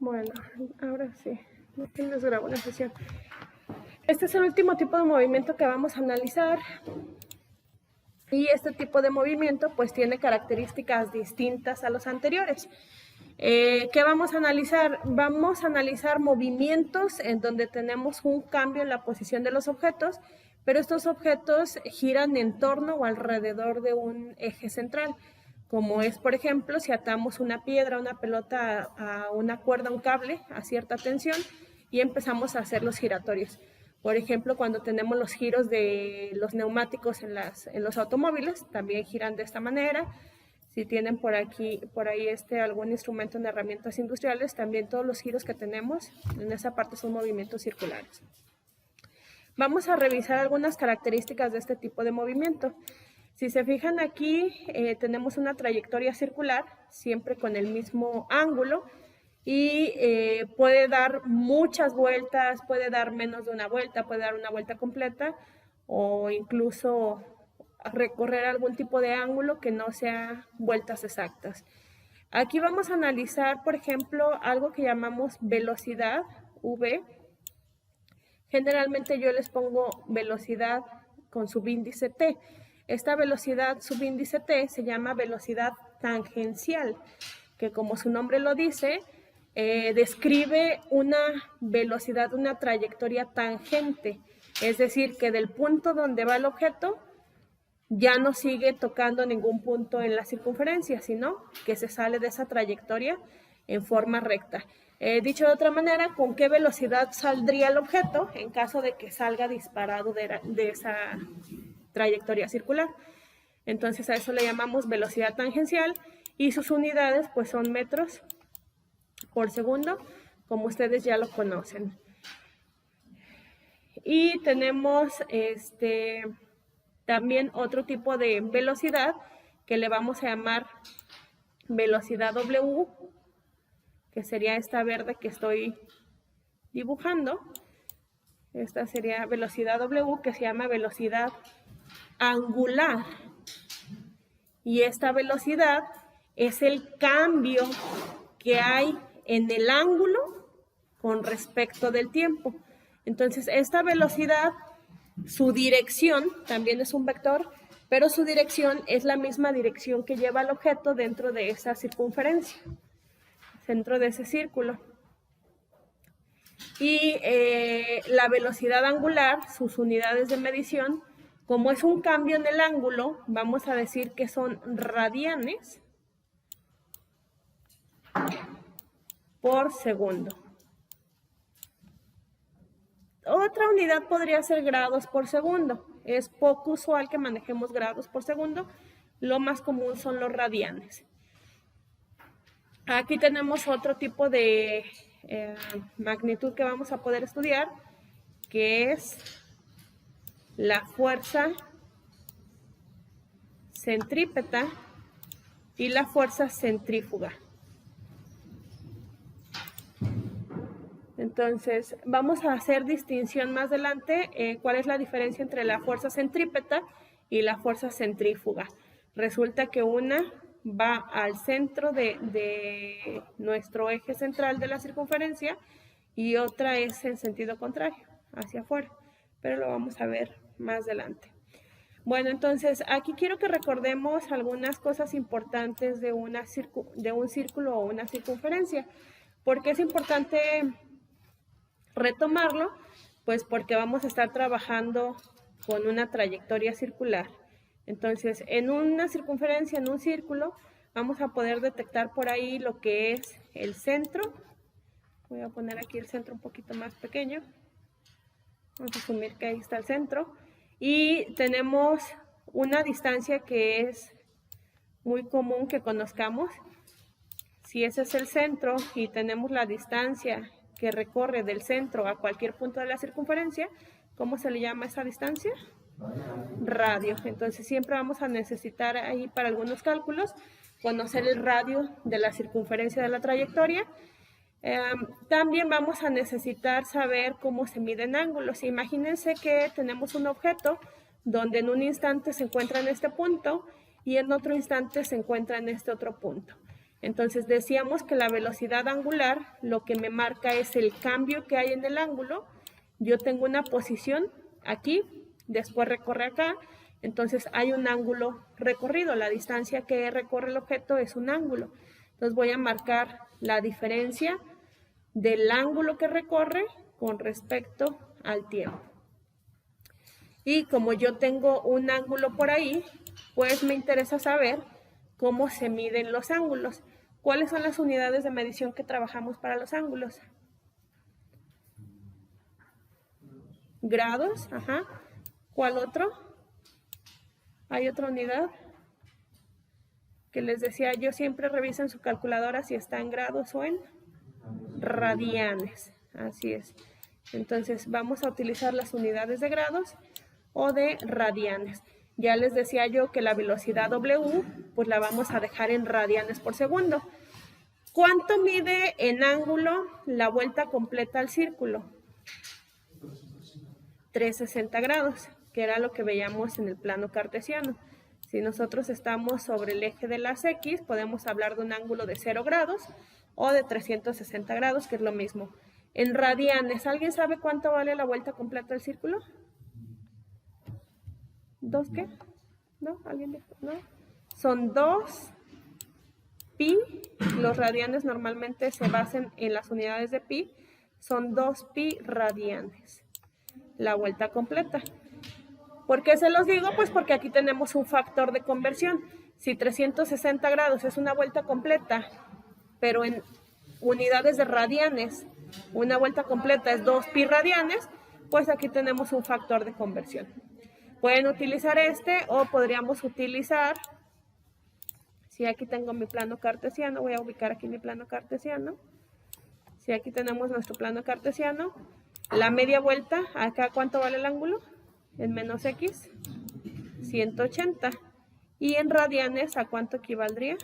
Bueno, ahora sí, no les grabo una sesión. Este es el último tipo de movimiento que vamos a analizar. Y este tipo de movimiento pues tiene características distintas a los anteriores. ¿Qué vamos a analizar? Vamos a analizar movimientos en donde tenemos un cambio en la posición de los objetos, pero estos objetos giran en torno o alrededor de un eje central, como es, por ejemplo, si atamos una piedra, una pelota a una cuerda, un cable a cierta tensión y empezamos a hacer los giratorios. Por ejemplo, cuando tenemos los giros de los neumáticos en los automóviles, también giran de esta manera. Si tienen por ahí algún instrumento en herramientas industriales, también todos los giros que tenemos en esa parte son movimientos circulares. Vamos a revisar algunas características de este tipo de movimiento. Si se fijan aquí, tenemos una trayectoria circular, siempre con el mismo ángulo, y puede dar muchas vueltas, puede dar menos de una vuelta, puede dar una vuelta completa, o incluso recorrer algún tipo de ángulo que no sea vueltas exactas. Aquí vamos a analizar, por ejemplo, algo que llamamos velocidad, V. Generalmente yo les pongo velocidad con subíndice T. Esta velocidad subíndice T se llama velocidad tangencial, que como su nombre lo dice, describe una velocidad, una trayectoria tangente. Es decir, que del punto donde va el objeto ya no sigue tocando ningún punto en la circunferencia, sino que se sale de esa trayectoria en forma recta. Dicho de otra manera, ¿con qué velocidad saldría el objeto en caso de que salga disparado de esa trayectoria circular? Entonces a eso le llamamos velocidad tangencial y sus unidades pues son metros por segundo, como ustedes ya lo conocen. Y tenemos también otro tipo de velocidad que le vamos a llamar velocidad W, que sería esta verde que estoy dibujando. Esta sería velocidad W, que se llama velocidad angular. Y esta velocidad es el cambio que hay en el ángulo con respecto del tiempo. Entonces, esta velocidad, su dirección también es un vector, pero su dirección es la misma dirección que lleva el objeto dentro de esa circunferencia, dentro de ese círculo. Y la velocidad angular, sus unidades de medición, como es un cambio en el ángulo, vamos a decir que son radianes por segundo. Otra unidad podría ser grados por segundo. Es poco usual que manejemos grados por segundo. Lo más común son los radianes. Aquí tenemos otro tipo de magnitud que vamos a poder estudiar, que es la fuerza centrípeta y la fuerza centrífuga. Entonces, vamos a hacer distinción más adelante, cuál es la diferencia entre la fuerza centrípeta y la fuerza centrífuga. Resulta que una va al centro de nuestro eje central de la circunferencia y otra es en sentido contrario, hacia afuera, pero lo vamos a ver más adelante. Bueno, entonces aquí quiero que recordemos algunas cosas importantes de un círculo o una circunferencia. ¿Por qué es importante retomarlo? Pues porque vamos a estar trabajando con una trayectoria circular. Entonces, en una circunferencia, en un círculo, vamos a poder detectar por ahí lo que es el centro. Voy a poner aquí el centro un poquito más pequeño. Vamos a asumir que ahí está el centro. Y tenemos una distancia que es muy común que conozcamos. Si ese es el centro y tenemos la distancia que recorre del centro a cualquier punto de la circunferencia, ¿cómo se le llama esa distancia? Radio. Entonces siempre vamos a necesitar ahí para algunos cálculos conocer el radio de la circunferencia de la trayectoria. También vamos a necesitar saber cómo se miden ángulos. Imagínense que tenemos un objeto donde en un instante se encuentra en este punto y en otro instante se encuentra en este otro punto. Entonces decíamos que la velocidad angular lo que me marca es el cambio que hay en el ángulo. Yo tengo una posición aquí, después recorre acá, entonces hay un ángulo recorrido. La distancia que recorre el objeto es un ángulo. Entonces voy a marcar la diferencia del ángulo que recorre con respecto al tiempo. Y como yo tengo un ángulo por ahí, pues me interesa saber cómo se miden los ángulos. ¿Cuáles son las unidades de medición que trabajamos para los ángulos? Grados, ajá. ¿Cuál otro? ¿Hay otra unidad? Que les decía yo, siempre revisen su calculadora si está en grados o en radianes. Así es. Entonces vamos a utilizar las unidades de grados o de radianes. Ya les decía yo que la velocidad W, pues la vamos a dejar en radianes por segundo. ¿Cuánto mide en ángulo la vuelta completa al círculo? 360 grados, que era lo que veíamos en el plano cartesiano. Si nosotros estamos sobre el eje de las X, podemos hablar de un ángulo de 0 grados o de 360 grados, que es lo mismo. En radianes, ¿alguien sabe cuánto vale la vuelta completa del círculo? ¿2 qué? ¿No? ¿Alguien dijo? ¿No? Son 2 pi. Los radianes normalmente se basan en las unidades de pi. Son 2 pi radianes. La vuelta completa. ¿Por qué se los digo? Pues porque aquí tenemos un factor de conversión. Si 360 grados es una vuelta completa, pero en unidades de radianes, una vuelta completa es 2 pi radianes, pues aquí tenemos un factor de conversión. Pueden utilizar este o podríamos utilizar, si aquí tengo mi plano cartesiano, voy a ubicar aquí mi plano cartesiano. Si aquí tenemos nuestro plano cartesiano, la media vuelta, acá ¿cuánto vale el ángulo? En menos x, 180. Y en radianes, ¿a cuánto equivaldría?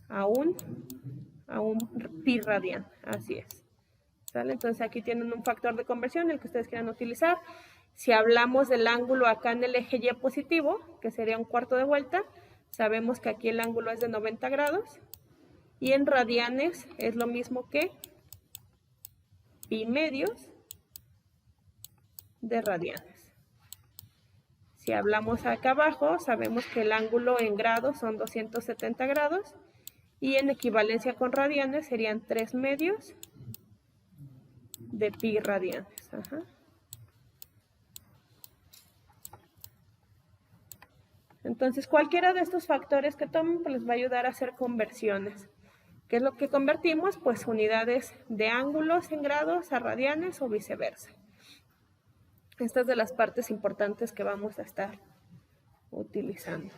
A un pi radian, así es. ¿Sale? Entonces aquí tienen un factor de conversión, el que ustedes quieran utilizar. Si hablamos del ángulo acá en el eje Y positivo, que sería un cuarto de vuelta, sabemos que aquí el ángulo es de 90 grados. Y en radianes es lo mismo que pi medios de radianes. Si hablamos acá abajo, sabemos que el ángulo en grados son 270 grados y en equivalencia con radianes serían 3 medios de pi radianes. Ajá. Entonces, cualquiera de estos factores que tomen pues, les va a ayudar a hacer conversiones. ¿Qué es lo que convertimos? Pues unidades de ángulos en grados a radianes o viceversa. Esta es de las partes importantes que vamos a estar utilizando.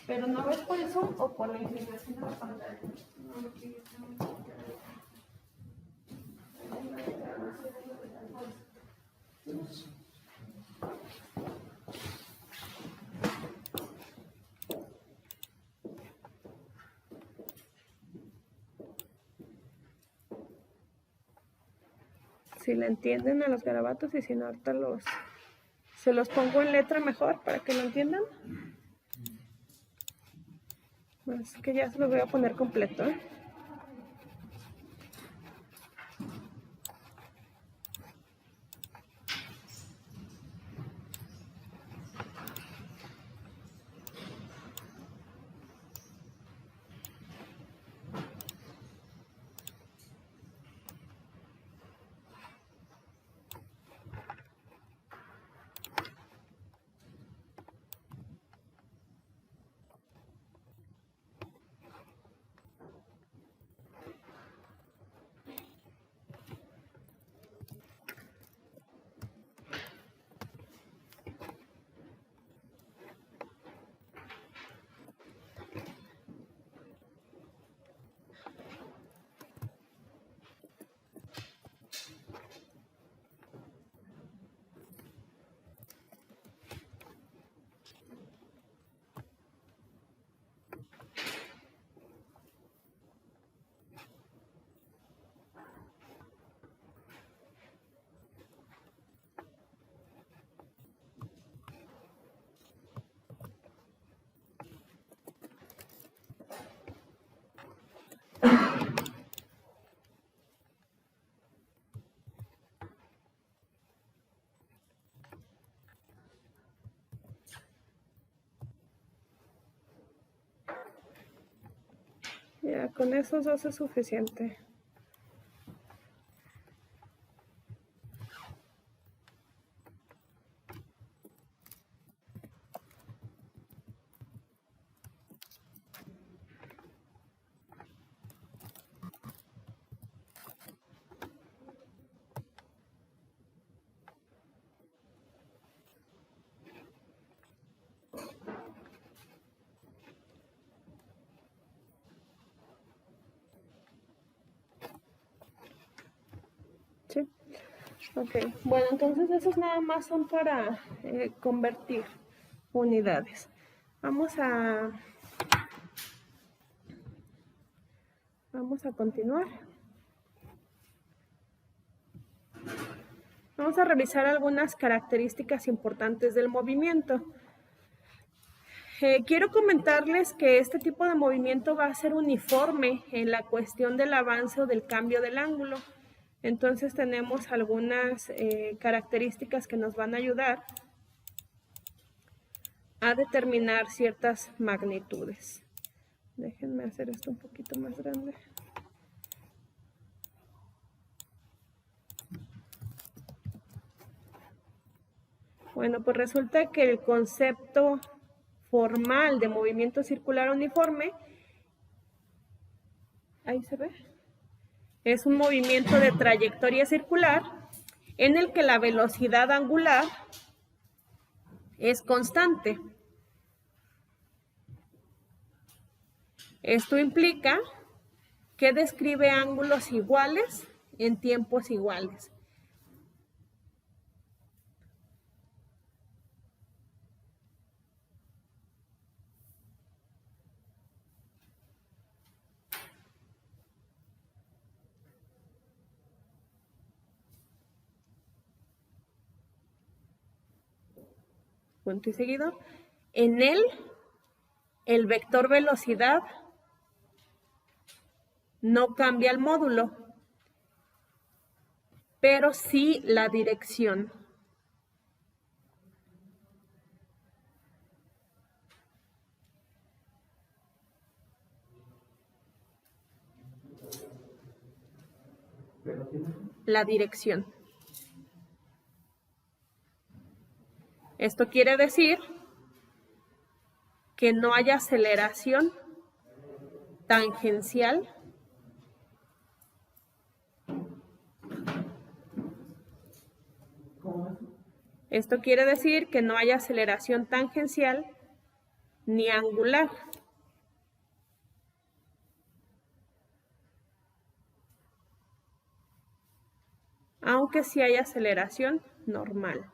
Pero no ves por eso o por la inclinación de la pantalla. Si le entienden a los garabatos y si no, ahorita se los pongo en letra mejor para que lo entiendan. Es que ya se los voy a poner completo, ¿eh? Ya, con esos dos es suficiente. Sí. Ok, bueno, entonces esos nada más son para convertir unidades. Vamos a continuar. Vamos a revisar algunas características importantes del movimiento. Quiero comentarles que este tipo de movimiento va a ser uniforme en la cuestión del avance o del cambio del ángulo. Entonces tenemos algunas características que nos van a ayudar a determinar ciertas magnitudes. Déjenme hacer esto un poquito más grande. Bueno, pues resulta que el concepto formal de movimiento circular uniforme, ahí se ve, es un movimiento de trayectoria circular en el que la velocidad angular es constante. Esto implica que describe ángulos iguales en tiempos iguales. Punto y seguido. En él, el vector velocidad no cambia el módulo, pero sí la dirección. La dirección. Esto quiere decir que no haya aceleración tangencial Esto quiere decir que no haya aceleración tangencial ni angular. Aunque sí hay aceleración normal.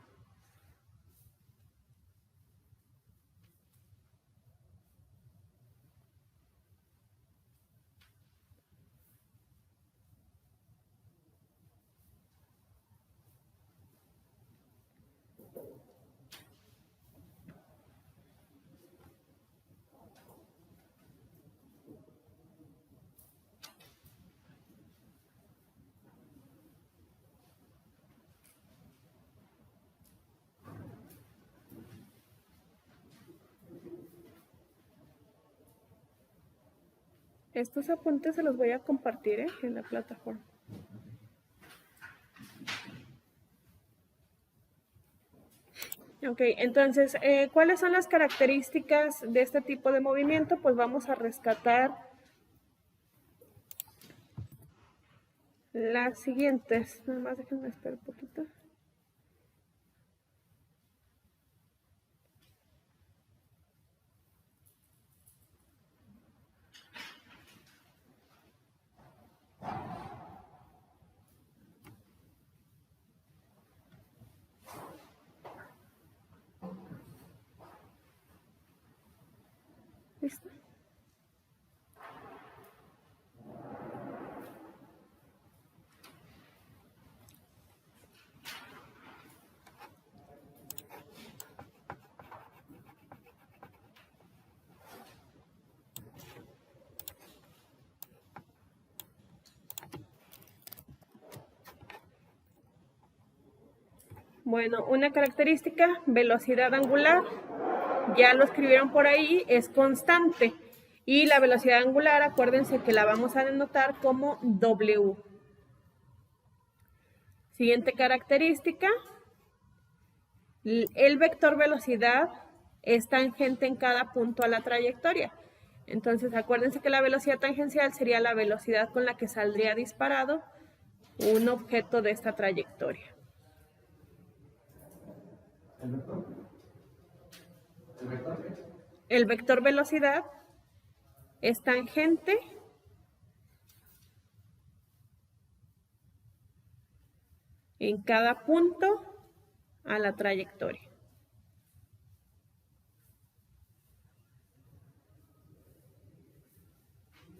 Estos apuntes se los voy a compartir en la plataforma. Ok, entonces, ¿cuáles son las características de este tipo de movimiento? Pues vamos a rescatar las siguientes. Nada más déjenme esperar un poquito. ¿Listo? Bueno, una característica, velocidad angular, ya lo escribieron por ahí, es constante. Y la velocidad angular, acuérdense que la vamos a denotar como W. Siguiente característica. El vector velocidad es tangente en cada punto a la trayectoria. Entonces, acuérdense que la velocidad tangencial sería la velocidad con la que saldría disparado un objeto de esta trayectoria. El vector velocidad es tangente en cada punto a la trayectoria.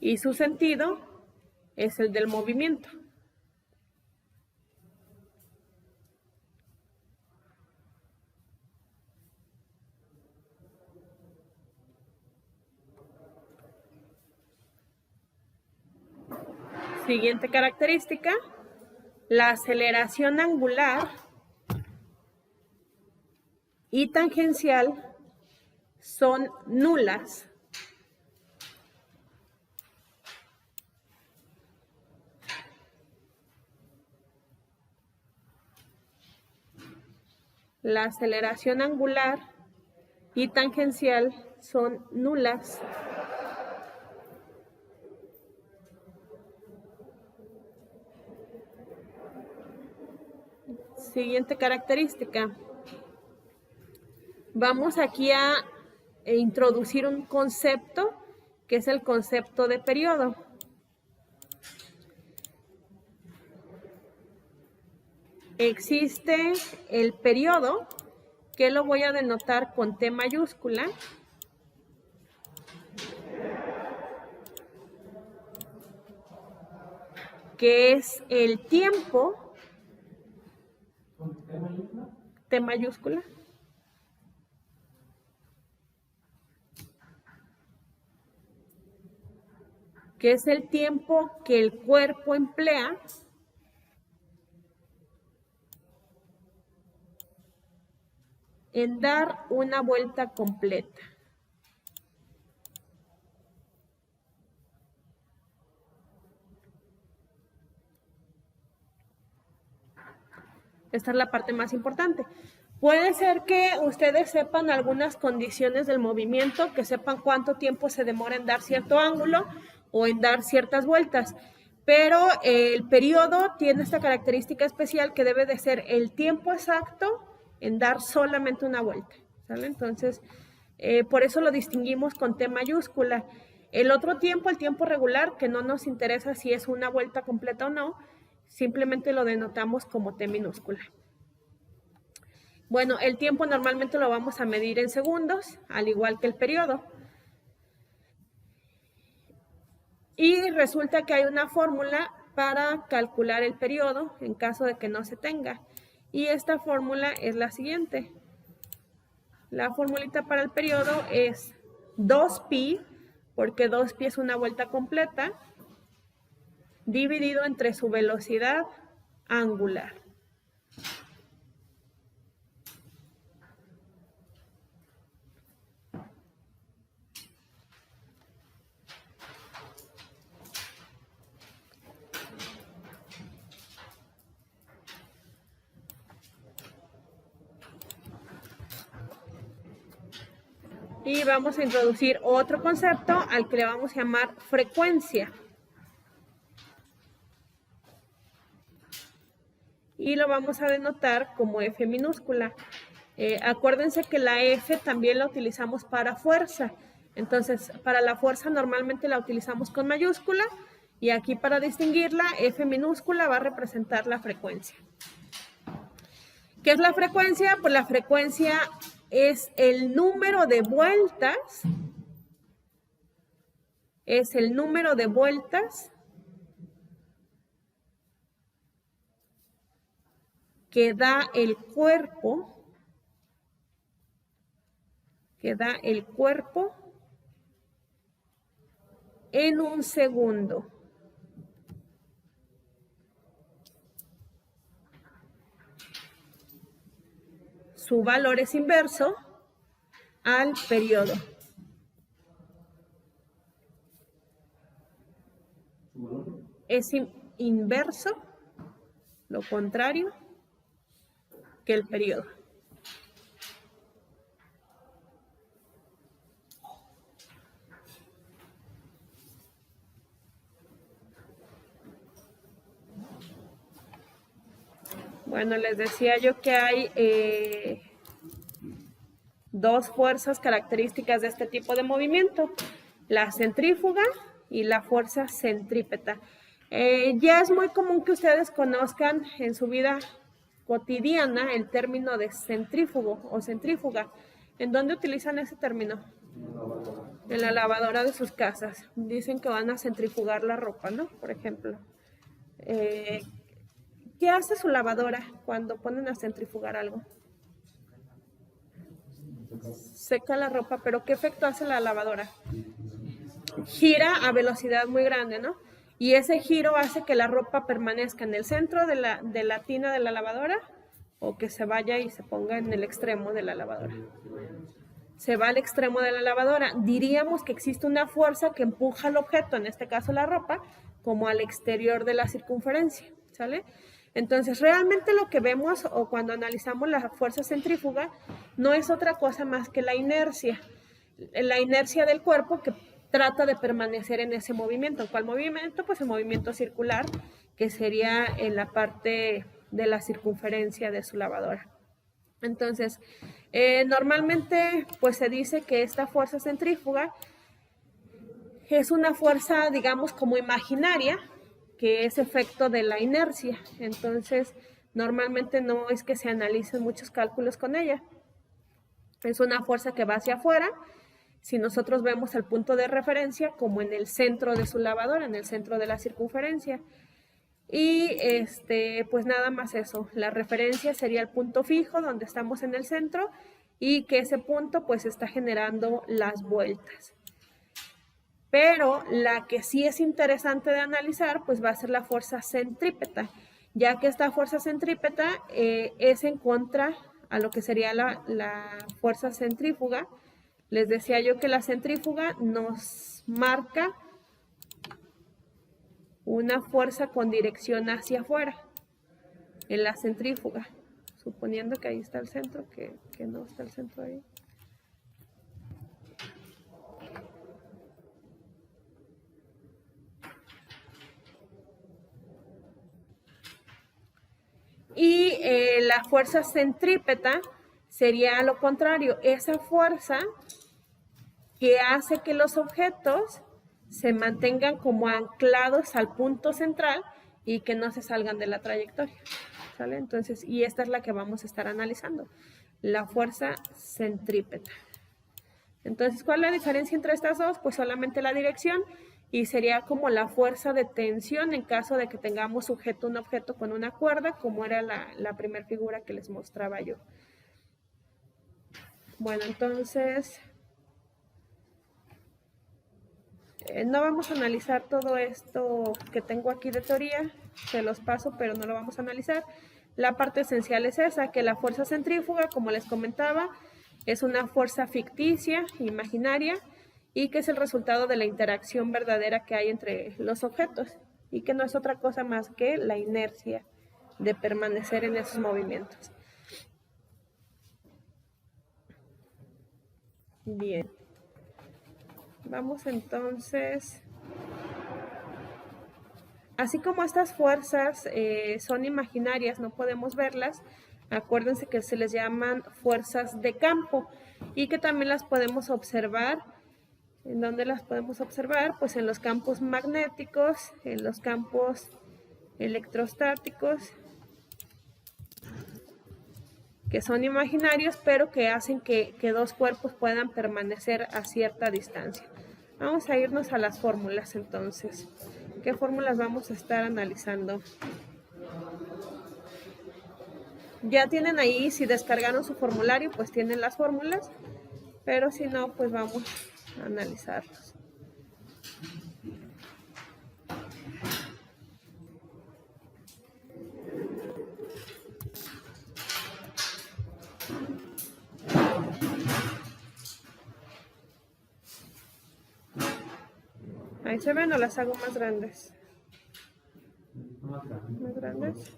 Y su sentido es el del movimiento. Siguiente característica, la aceleración angular y tangencial son nulas. La aceleración angular y tangencial son nulas. Siguiente característica. Vamos aquí a introducir un concepto que es el concepto de periodo. Existe el periodo, que lo voy a denotar con T mayúscula. Que es el tiempo, T mayúscula, que es el tiempo que el cuerpo emplea en dar una vuelta completa. Esta es la parte más importante. Puede ser que ustedes sepan algunas condiciones del movimiento, que sepan cuánto tiempo se demora en dar cierto ángulo o en dar ciertas vueltas, pero el periodo tiene esta característica especial que debe de ser el tiempo exacto en dar solamente una vuelta, ¿sale? Entonces, por eso lo distinguimos con T mayúscula. El otro tiempo, el tiempo regular, que no nos interesa si es una vuelta completa o no, simplemente lo denotamos como T minúscula. Bueno, el tiempo normalmente lo vamos a medir en segundos, al igual que el periodo. Y resulta que hay una fórmula para calcular el periodo en caso de que no se tenga. Y esta fórmula es la siguiente. La formulita para el periodo es 2pi, porque 2pi es una vuelta completa, dividido entre su velocidad angular. Y vamos a introducir otro concepto al que le vamos a llamar frecuencia. Y lo vamos a denotar como F minúscula. Acuérdense que la F también la utilizamos para fuerza. Entonces, para la fuerza normalmente la utilizamos con mayúscula y aquí para distinguirla, F minúscula va a representar la frecuencia. ¿Qué es la frecuencia? Pues la frecuencia es el número de vueltas, que da el cuerpo, en un segundo. Su valor es inverso al periodo. es inverso, lo contrario, que el periodo. Bueno, les decía yo que hay dos fuerzas características de este tipo de movimiento, la centrífuga y la fuerza centrípeta. Ya es muy común que ustedes conozcan en su vida cotidiana el término de centrífugo o centrífuga. ¿En dónde utilizan ese término? En la lavadora de sus casas. Dicen que van a centrifugar la ropa, ¿no? Por ejemplo. ¿Qué hace su lavadora cuando ponen a centrifugar algo? Seca la ropa, pero ¿qué efecto hace la lavadora? Gira a velocidad muy grande, ¿no? Y ese giro hace que la ropa permanezca en el centro de la tina de la lavadora o que se vaya y se ponga en el extremo de la lavadora. Se va al extremo de la lavadora. Diríamos que existe una fuerza que empuja el objeto, en este caso la ropa, como al exterior de la circunferencia, ¿sale? Entonces, realmente lo que vemos o cuando analizamos la fuerza centrífuga no es otra cosa más que la inercia del cuerpo que trata de permanecer en ese movimiento. ¿Cuál movimiento? Pues el movimiento circular, que sería en la parte de la circunferencia de su lavadora. Entonces, normalmente pues se dice que esta fuerza centrífuga es una fuerza, digamos, como imaginaria, que es efecto de la inercia. Entonces, normalmente no es que se analicen muchos cálculos con ella. Es una fuerza que va hacia afuera. Si nosotros vemos el punto de referencia como en el centro de su lavadora, en el centro de la circunferencia. Y pues nada más eso. La referencia sería el punto fijo donde estamos en el centro y que ese punto pues está generando las vueltas. Pero la que sí es interesante de analizar pues va a ser la fuerza centrípeta, ya que esta fuerza centrípeta es en contra a lo que sería la fuerza centrífuga. Les decía yo que la centrífuga nos marca una fuerza con dirección hacia afuera en la centrífuga, suponiendo que ahí está el centro, que no está el centro ahí. Y la fuerza centrípeta sería lo contrario, esa fuerza que hace que los objetos se mantengan como anclados al punto central y que no se salgan de la trayectoria, ¿sale? Entonces, y esta es la que vamos a estar analizando, la fuerza centrípeta. Entonces, ¿cuál es la diferencia entre estas dos? Pues solamente la dirección y sería como la fuerza de tensión en caso de que tengamos sujeto un objeto con una cuerda, como era la primera figura que les mostraba yo. Bueno, entonces no vamos a analizar todo esto que tengo aquí de teoría, se los paso, pero no lo vamos a analizar. La parte esencial es esa, que la fuerza centrífuga, como les comentaba, es una fuerza ficticia, imaginaria, y que es el resultado de la interacción verdadera que hay entre los objetos, y que no es otra cosa más que la inercia de permanecer en esos movimientos. Bien. Vamos entonces, así como estas fuerzas son imaginarias, no podemos verlas, acuérdense que se les llaman fuerzas de campo y que también las podemos observar. ¿En dónde las podemos observar? Pues en los campos magnéticos, en los campos electrostáticos, que son imaginarios, pero que hacen que dos cuerpos puedan permanecer a cierta distancia. Vamos a irnos a las fórmulas entonces. ¿Qué fórmulas vamos a estar analizando? Ya tienen ahí, si descargaron su formulario, pues tienen las fórmulas, pero si no, pues vamos a analizarlos. Ahí se ven o las hago más grandes. más grandes.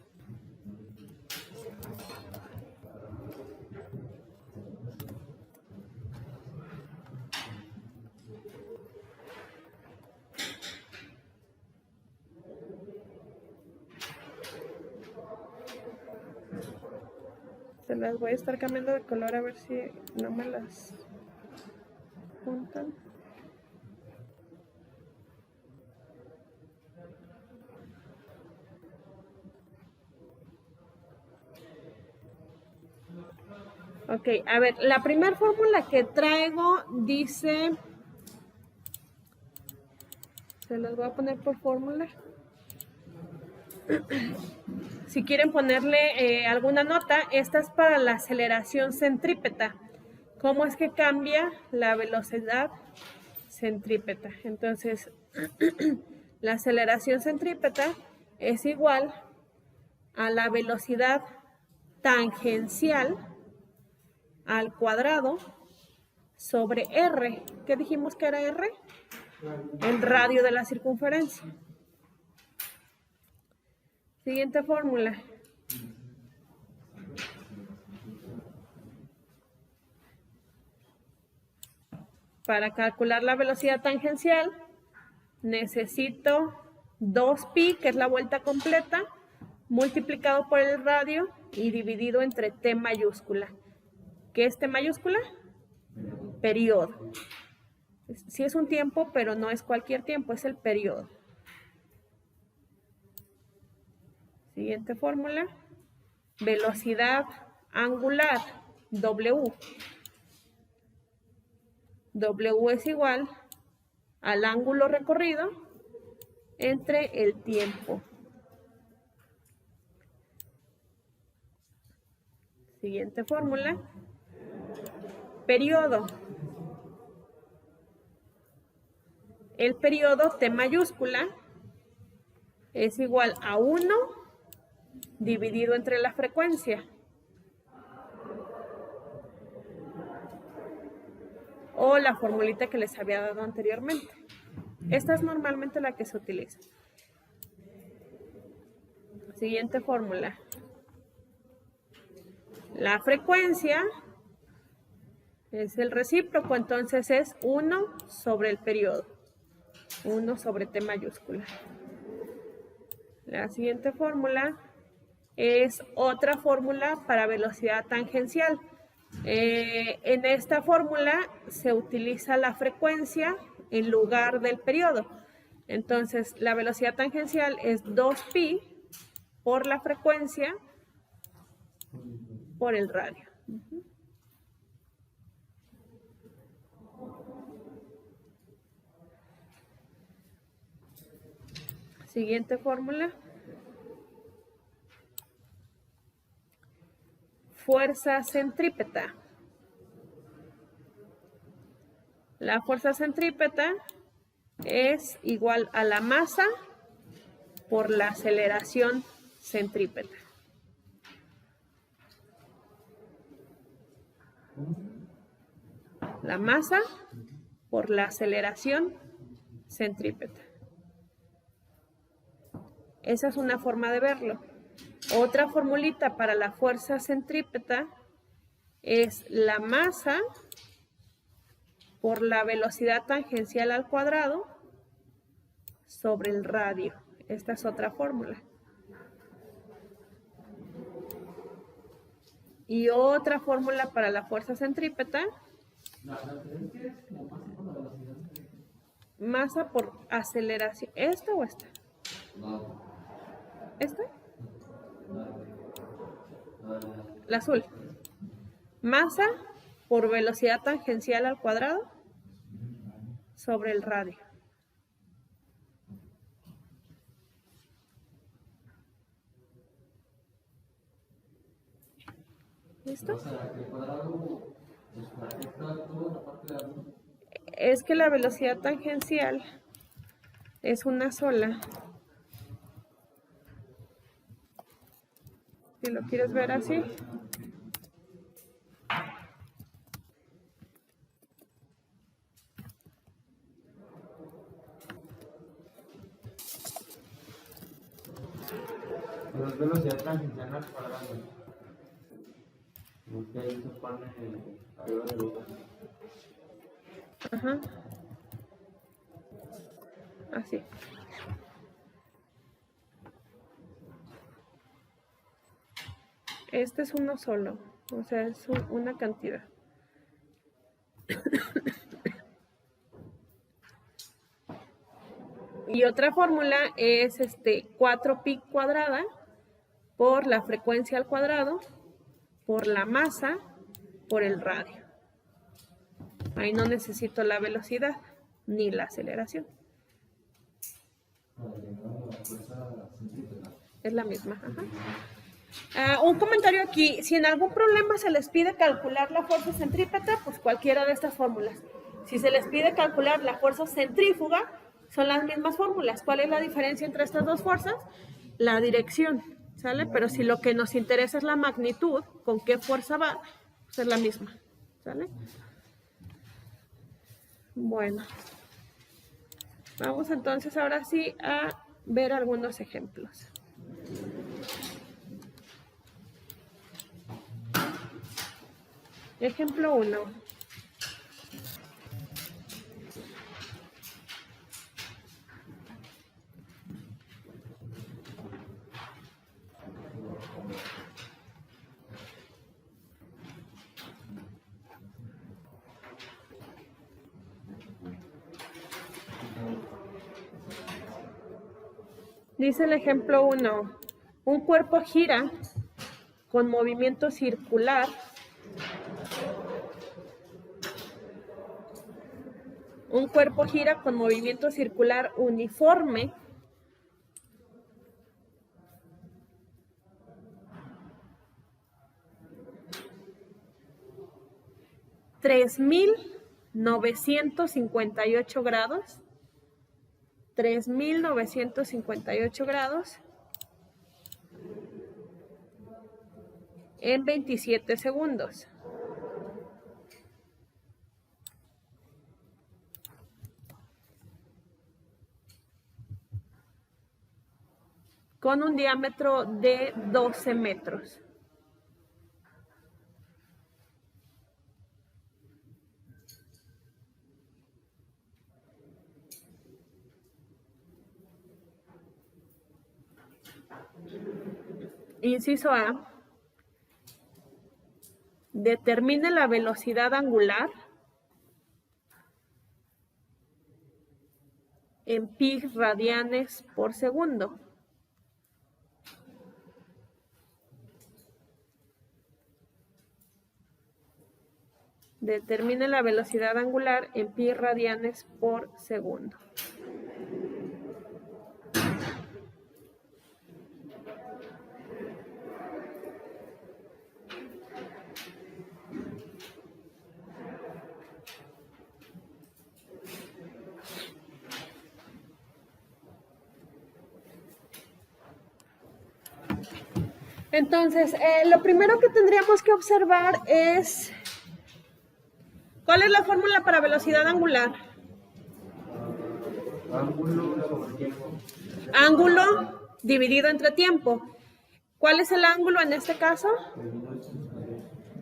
Se las voy a estar cambiando de color a ver si no me las juntan. Ok, a ver, la primera fórmula que traigo dice, se las voy a poner por fórmula. Si quieren ponerle alguna nota, esta es para la aceleración centrípeta. ¿Cómo es que cambia la velocidad centrípeta? Entonces, la aceleración centrípeta es igual a la velocidad tangencial al cuadrado sobre R. ¿Qué dijimos que era R? El radio de la circunferencia. Siguiente fórmula. Para calcular la velocidad tangencial necesito 2pi, que es la vuelta completa, multiplicado por el radio y dividido entre t mayúscula. ¿Qué es t mayúscula? Periodo. Sí es un tiempo, pero no es cualquier tiempo, es el periodo. Siguiente fórmula. Velocidad angular, W. W es igual al ángulo recorrido entre el tiempo. Siguiente fórmula. Periodo. El periodo T mayúscula es igual a 1 dividido entre la frecuencia. O la formulita que les había dado anteriormente. Esta es normalmente la que se utiliza. Siguiente fórmula. La frecuencia es el recíproco, entonces es 1 sobre el periodo. 1 sobre T mayúscula. La siguiente fórmula es otra fórmula para velocidad tangencial. En esta fórmula se utiliza la frecuencia en lugar del periodo. Entonces, la velocidad tangencial es 2pi por la frecuencia por el radio. Siguiente fórmula. Fuerza centrípeta. La fuerza centrípeta es igual a la masa por la aceleración centrípeta. La masa por la aceleración centrípeta. Esa es una forma de verlo. Otra formulita para la fuerza centrípeta es la masa por la velocidad tangencial al cuadrado sobre el radio. Esta es otra fórmula. Y otra fórmula para la fuerza centrípeta. Masa por aceleración. ¿Esta o esta? ¿Esta? La azul. Masa por velocidad tangencial al cuadrado sobre el radio. ¿Listo? Es que la velocidad tangencial es una sola. Si lo quieres ver así. Pero es velocidad transicional al cuadrado. Porque ahí se pone arriba de lugar. Ajá. Así. Este es uno solo, o sea, es una cantidad. Y otra fórmula es 4pi cuadrada por la frecuencia al cuadrado, por la masa, por el radio. Ahí no necesito la velocidad ni la aceleración. Es la misma. Ajá. Un comentario aquí, si en algún problema se les pide calcular la fuerza centrípeta, pues cualquiera de estas fórmulas. Si se les pide calcular la fuerza centrífuga, son las mismas fórmulas. ¿Cuál es la diferencia entre estas dos fuerzas? La dirección, ¿sale? Pero si lo que nos interesa es la magnitud, con qué fuerza va, pues es la misma, ¿sale? Bueno, vamos entonces ahora sí a ver algunos ejemplos. Ejemplo 1. Dice el ejemplo 1, un cuerpo gira con movimiento circular uniforme (3.958 grados) en 27 segundos. Con un diámetro de 12 metros. Inciso A. Determine la velocidad angular en pi radianes por segundo. Determine la velocidad angular en pi radianes por segundo. Entonces, lo primero que tendríamos que observar es, ¿cuál es la fórmula para velocidad angular? Ángulo sobre tiempo. Ángulo dividido entre tiempo. ¿Cuál es el ángulo en este caso?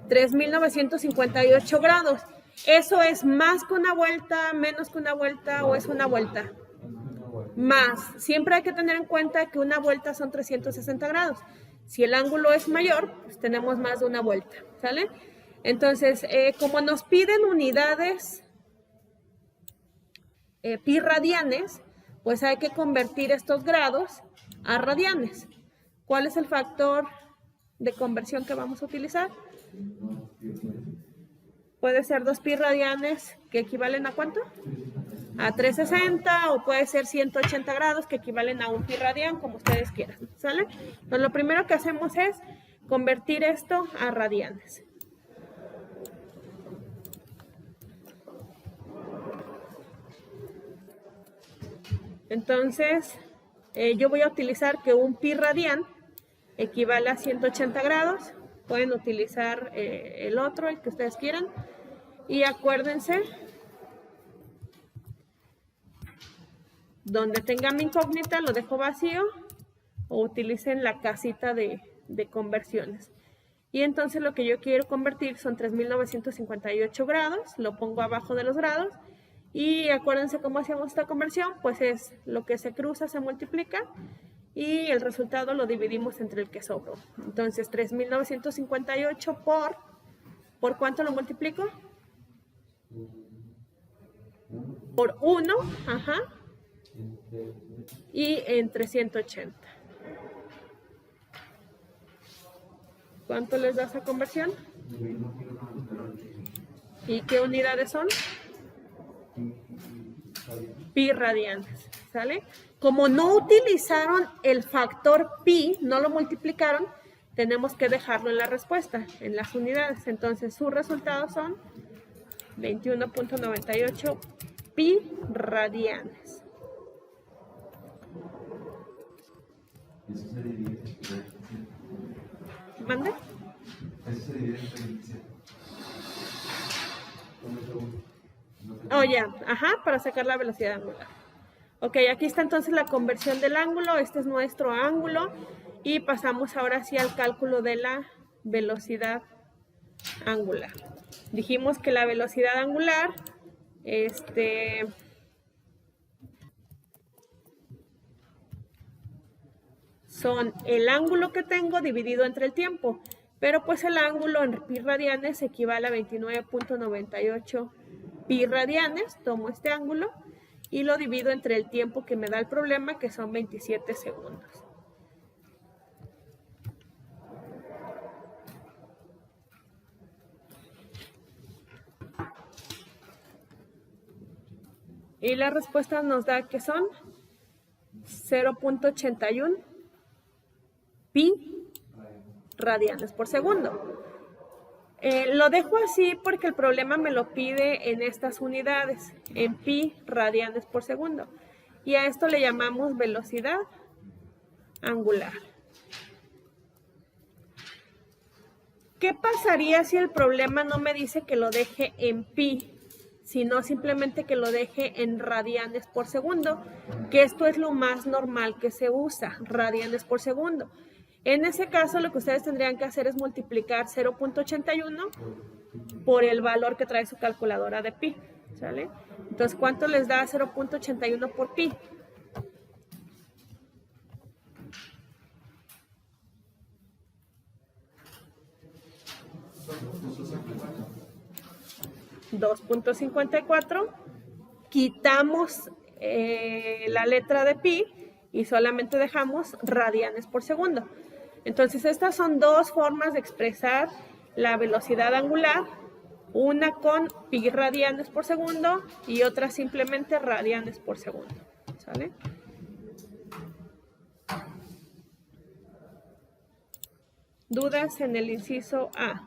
3.958 grados. ¿Eso es más que una vuelta, menos que una vuelta o es una vuelta? Más. Siempre hay que tener en cuenta que una vuelta son 360 grados. Si el ángulo es mayor, pues tenemos más de una vuelta, ¿sale? Entonces, como nos piden unidades pi radianes, pues hay que convertir estos grados a radianes. ¿Cuál es el factor de conversión que vamos a utilizar? Puede ser 2 pi radianes, que equivalen ¿a cuánto? A 360, o puede ser 180 grados, que equivalen a 1 pi radian, como ustedes quieran, ¿sale? Entonces, lo primero que hacemos es convertir esto a radianes. Entonces, yo voy a utilizar que 1 pi radian equivale a 180 grados. Pueden utilizar el otro, el que ustedes quieran. Y acuérdense, donde tenga mi incógnita lo dejo vacío. o utilicen la casita de conversiones. Y entonces lo que yo quiero convertir son 3.958 grados, lo pongo abajo de los grados. Y acuérdense cómo hacemos esta conversión, pues es lo que se cruza, se multiplica y el resultado lo dividimos entre el que sobró. Entonces 3.958 ¿por cuánto lo multiplico? Por 1, ajá, y entre 180. ¿Cuánto les da esa conversión? ¿Y qué unidades son? Pi radianes, ¿sale? Como no utilizaron el factor pi, no lo multiplicaron, tenemos que dejarlo en la respuesta, en las unidades. Entonces, sus resultados son 21.98 pi radianes. Eso se divide en ¿Mande? Eso se divide en 27. Oh, ya, ajá, para sacar la velocidad angular. Ok, aquí está entonces la conversión del ángulo, este es nuestro ángulo y pasamos ahora sí al cálculo de la velocidad angular. Dijimos que la velocidad angular, son el ángulo que tengo dividido entre el tiempo, pero pues el ángulo en pi radianes equivale a 29.98 pi radianes. Tomo este ángulo y lo divido entre el tiempo que me da el problema, que son 27 segundos. Y la respuesta nos da que son 0.81 pi radianes por segundo. Lo dejo así porque el problema me lo pide en estas unidades, en pi radianes por segundo. Y a esto le llamamos velocidad angular. ¿Qué pasaría si el problema no me dice que lo deje en pi, sino simplemente que lo deje en radianes por segundo? Que esto es lo más normal que se usa, radianes por segundo. En ese caso, lo que ustedes tendrían que hacer es multiplicar 0.81 por el valor que trae su calculadora de pi, ¿sale? Entonces, ¿cuánto les da 0.81 por pi? $2.54. Quitamos la letra de pi y solamente dejamos radianes por segundo. Entonces, estas son dos formas de expresar la velocidad angular, una con pi radianes por segundo y otra simplemente radianes por segundo, ¿sale? ¿Dudas en el inciso A?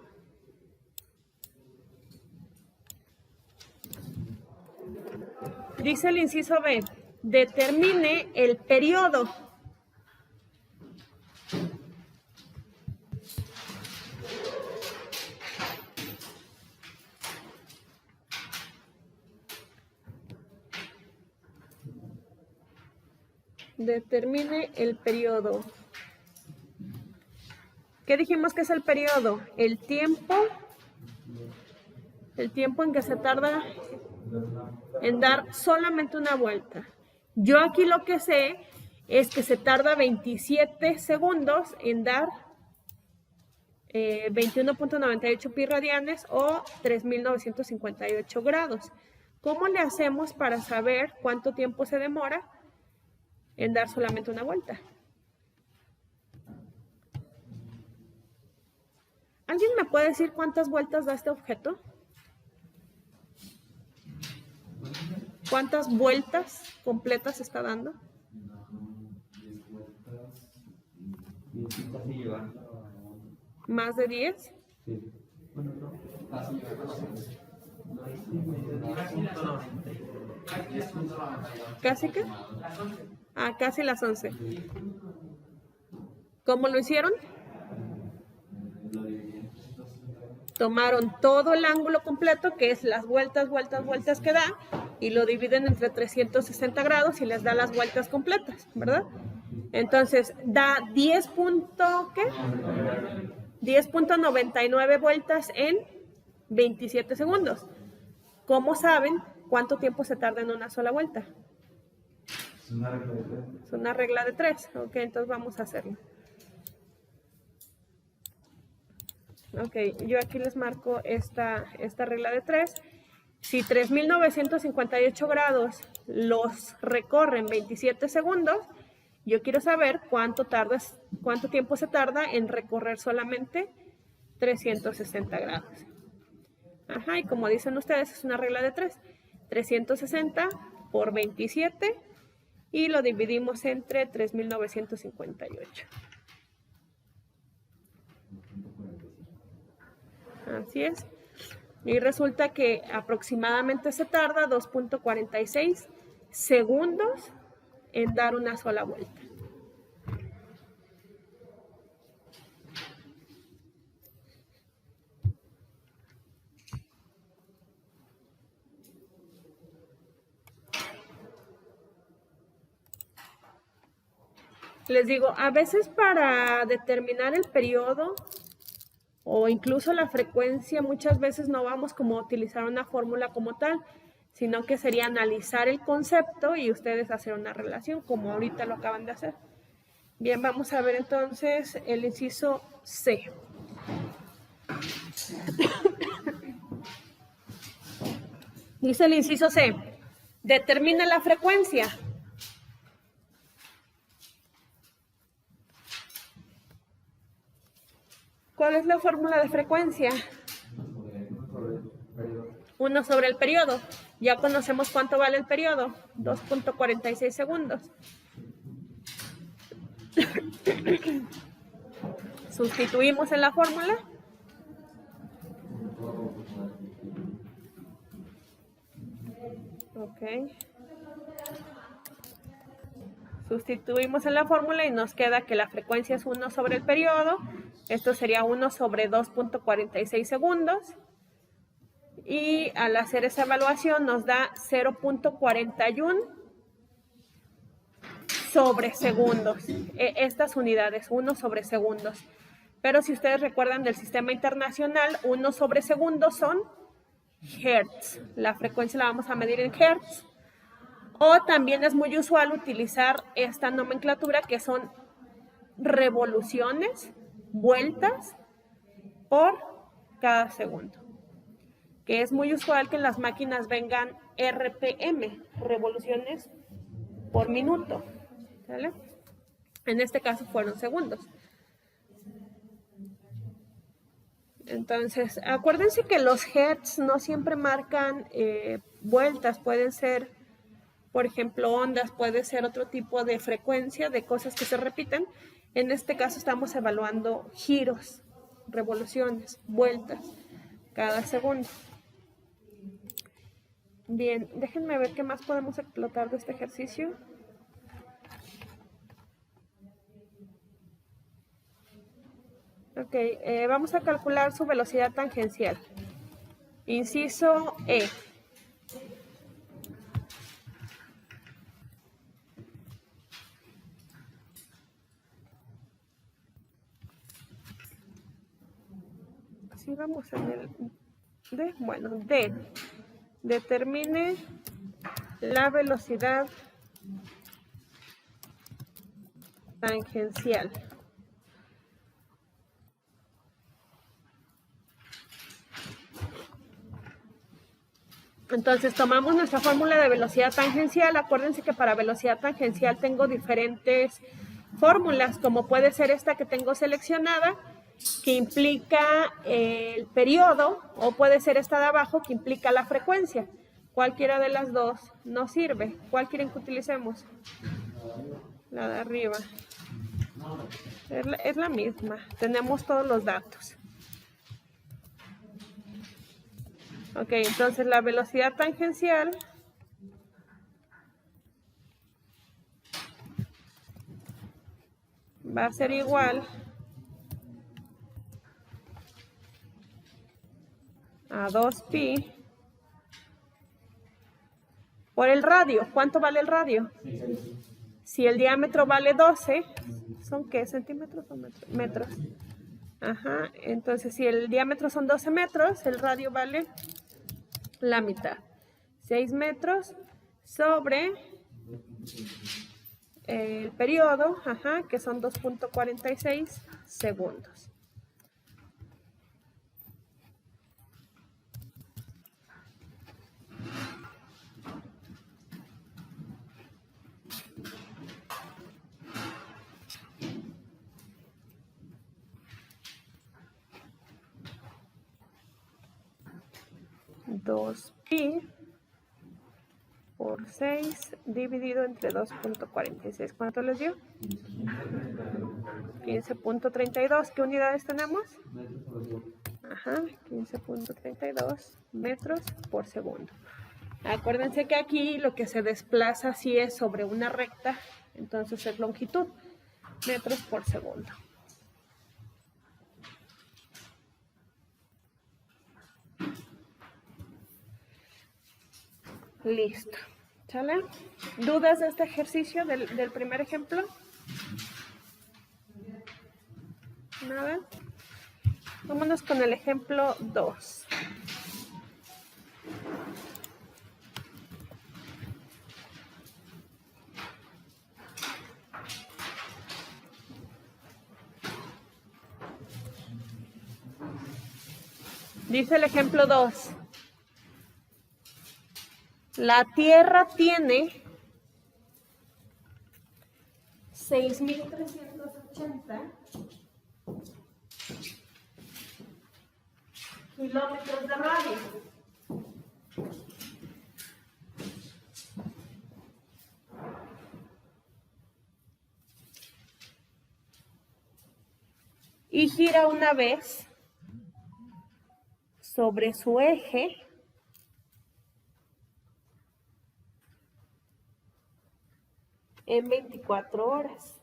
Dice el inciso B, determine el periodo. Determine el periodo. ¿Qué dijimos que es el periodo? El tiempo en que se tarda en dar solamente una vuelta. Yo aquí lo que sé es que se tarda 27 segundos en dar 21.98 pi radianes o 3.958 grados. ¿Cómo le hacemos para saber cuánto tiempo se demora en dar solamente una vuelta? ¿Alguien me puede decir cuántas vueltas da este objeto? ¿Cuántas vueltas completas está dando? ¿Más de 10? Sí. ¿Casi qué? Ah, casi las 11. ¿Cómo lo hicieron? Tomaron todo el ángulo completo, que es las vueltas que da, y lo dividen entre 360 grados y les da las vueltas completas, ¿verdad? Entonces da 10.99 vueltas en 27 segundos. ¿Cómo saben cuánto tiempo se tarda en una sola vuelta? Es una regla de tres. Es una regla de 3. Ok, entonces vamos a hacerlo. Ok, yo aquí les marco esta regla de 3. Si 3.958 grados los recorren 27 segundos, yo quiero saber cuánto tiempo se tarda en recorrer solamente 360 grados. Ajá, y como dicen ustedes, es una regla de 3. 360 por 27 y lo dividimos entre 3.958. Así es. Y resulta que aproximadamente se tarda 2.46 segundos en dar una sola vuelta. Les digo, a veces para determinar el periodo o incluso la frecuencia, muchas veces no vamos como a utilizar una fórmula como tal, sino que sería analizar el concepto y ustedes hacer una relación, como ahorita lo acaban de hacer. Bien, vamos a ver entonces el inciso C. Dice el inciso C, determina la frecuencia. ¿Cuál es la fórmula de frecuencia? 1 sobre el periodo. Ya conocemos cuánto vale el periodo. 2.46 segundos. Sustituimos en la fórmula. Ok. Sustituimos en la fórmula y nos queda que la frecuencia es 1 sobre el periodo. Esto sería 1 sobre 2.46 segundos. Y al hacer esa evaluación nos da 0.41 sobre segundos. Estas unidades, 1 sobre segundos. Pero si ustedes recuerdan del sistema internacional, 1 sobre segundos son hertz. La frecuencia la vamos a medir en hertz. O también es muy usual utilizar esta nomenclatura que son revoluciones, vueltas por cada segundo. Que es muy usual que en las máquinas vengan RPM, revoluciones por minuto. ¿Vale? En este caso fueron segundos. Entonces, acuérdense que los hertz no siempre marcan vueltas, pueden ser, por ejemplo, ondas, puede ser otro tipo de frecuencia, de cosas que se repiten. En este caso estamos evaluando giros, revoluciones, vueltas, cada segundo. Bien, déjenme ver qué más podemos explotar de este ejercicio. Ok, vamos a calcular su velocidad tangencial. Inciso E. Sí, vamos en el D. Bueno, D. Determine la velocidad tangencial. Entonces tomamos nuestra fórmula de velocidad tangencial. Acuérdense que para velocidad tangencial tengo diferentes fórmulas, como puede ser esta que tengo seleccionada, que implica el periodo, o puede ser esta de abajo que implica la frecuencia. Cualquiera de las dos nos sirve. ¿Cuál quieren que utilicemos? La de arriba. Es la misma. Tenemos todos los datos. Ok, entonces la velocidad tangencial va a ser igual a 2pi por el radio. ¿Cuánto vale el radio? Si el diámetro vale 12, ¿son qué? ¿Centímetros o metros? Metros. Ajá, entonces si el diámetro son 12 metros, el radio vale la mitad. 6 metros sobre el periodo, ajá, que son 2.46 segundos. Pi por 6 dividido entre 2.46. ¿Cuánto les dio? 15.32. ¿Qué unidades tenemos? Ajá, 15.32 metros por segundo. Acuérdense que aquí lo que se desplaza sí es sobre una recta, entonces es longitud, metros por segundo. Listo. ¿Sale? ¿Dudas de este ejercicio del primer ejemplo? Nada. Vámonos con el ejemplo 2. Dice el ejemplo 2. La Tierra tiene 6.380 kilómetros de radio. Y gira una vez sobre su eje en 24 horas.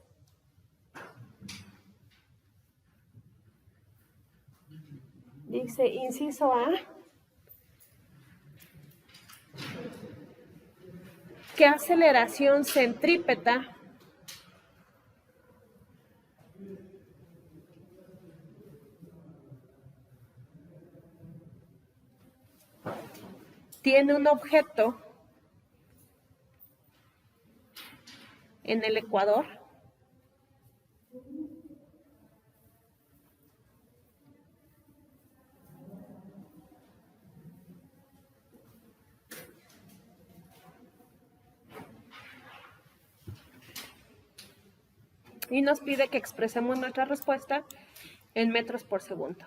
Dice, inciso A, ¿qué aceleración centrípeta tiene un objeto en el ecuador? Y nos pide que expresemos nuestra respuesta en metros por segundo.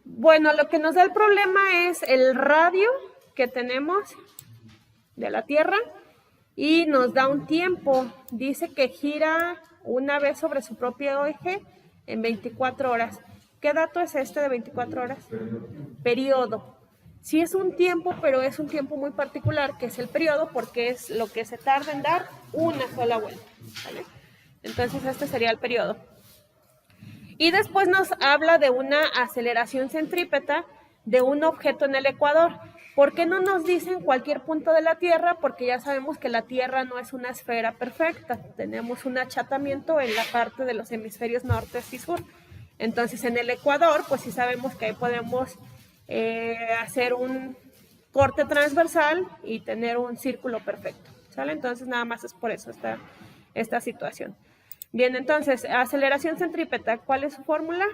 Bueno, lo que nos da el problema es el radio que tenemos de la Tierra y nos da un tiempo. Dice que gira una vez sobre su propio eje en 24 horas. ¿Qué dato es este de 24 horas? Periodo. Sí es un tiempo, pero es un tiempo muy particular, que es el periodo, porque es lo que se tarda en dar una sola vuelta, ¿vale? Entonces este sería el periodo. Y después nos habla de una aceleración centrípeta de un objeto en el ecuador. ¿Por qué no nos dicen cualquier punto de la Tierra? Porque ya sabemos que la Tierra no es una esfera perfecta. Tenemos un achatamiento en la parte de los hemisferios norte y sur. Entonces en el ecuador, pues sí sabemos que ahí podemos hacer un corte transversal y tener un círculo perfecto, ¿sale? Entonces nada más es por eso esta situación. Bien, entonces, aceleración centrípeta, ¿cuál es su fórmula?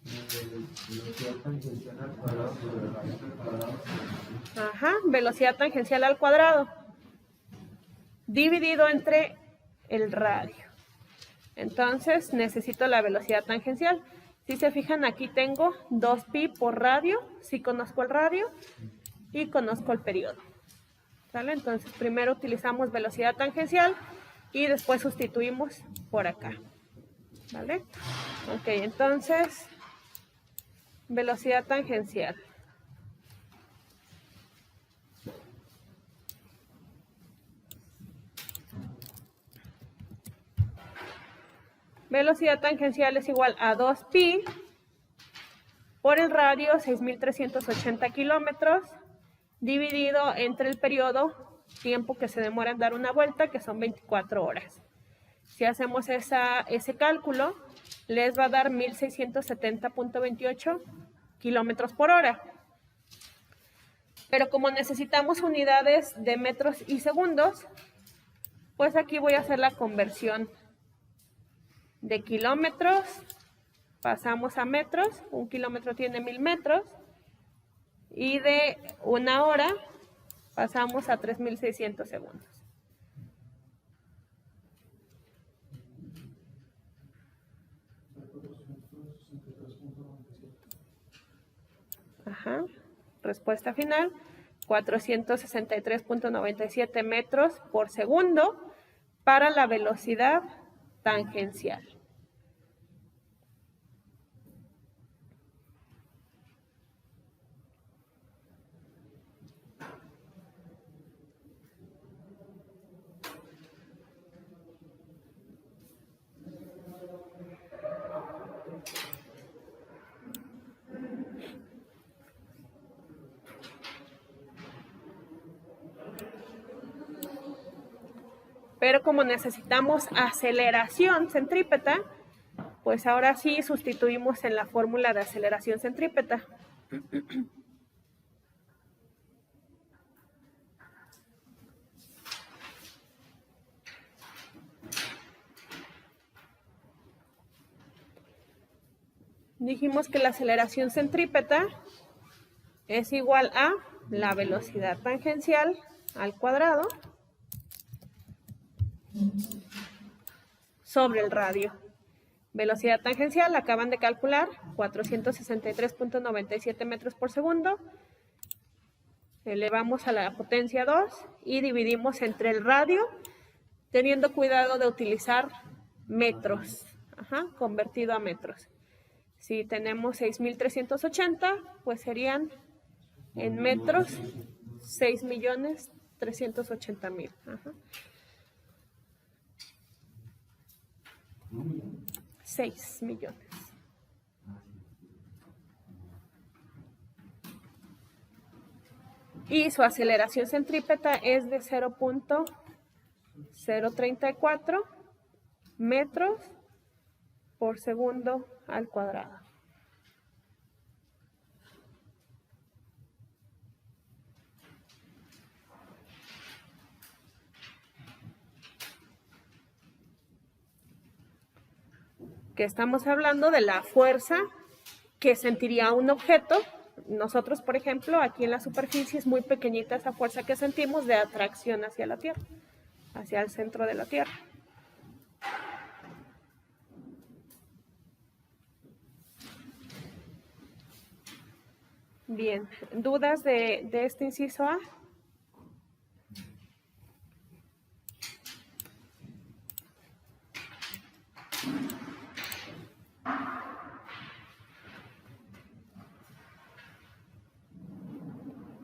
Velocidad tangencial al cuadrado sobre la raíz al cuadrado. Ajá, velocidad tangencial al cuadrado, dividido entre el radio. Entonces, necesito la velocidad tangencial. Si se fijan, aquí tengo 2pi por radio, sí conozco el radio y conozco el periodo, ¿sale? Entonces, primero utilizamos velocidad tangencial y después sustituimos por acá, ¿vale? Ok, entonces, velocidad tangencial. Velocidad tangencial es igual a 2pi por el radio, 6.380 kilómetros, dividido entre el periodo, tiempo que se demora en dar una vuelta, que son 24 horas. Si hacemos ese cálculo, les va a dar 1.670.28 kilómetros por hora. Pero como necesitamos unidades de metros y segundos, pues aquí voy a hacer la conversión de kilómetros. Pasamos a metros, 1 kilómetro tiene 1000 metros. Y de una hora pasamos a 3600 segundos. Ajá. Respuesta final, 463.97 metros por segundo para la velocidad tangencial. Pero como necesitamos aceleración centrípeta, pues ahora sí sustituimos en la fórmula de aceleración centrípeta. Dijimos que la aceleración centrípeta es igual a la velocidad tangencial al cuadrado sobre el radio. Velocidad tangencial, acaban de calcular, 463.97 metros por segundo. Elevamos a la potencia 2 y dividimos entre el radio, teniendo cuidado de utilizar metros, convertido a metros. Si tenemos 6.380, pues serían en metros 6.380.000. 6 millones. Y su aceleración centrípeta es de 0.034 metros por segundo al cuadrado. Que estamos hablando de la fuerza que sentiría un objeto. Nosotros, por ejemplo, aquí en la superficie es muy pequeñita esa fuerza que sentimos de atracción hacia la Tierra, hacia el centro de la Tierra. Bien, ¿dudas de este inciso A?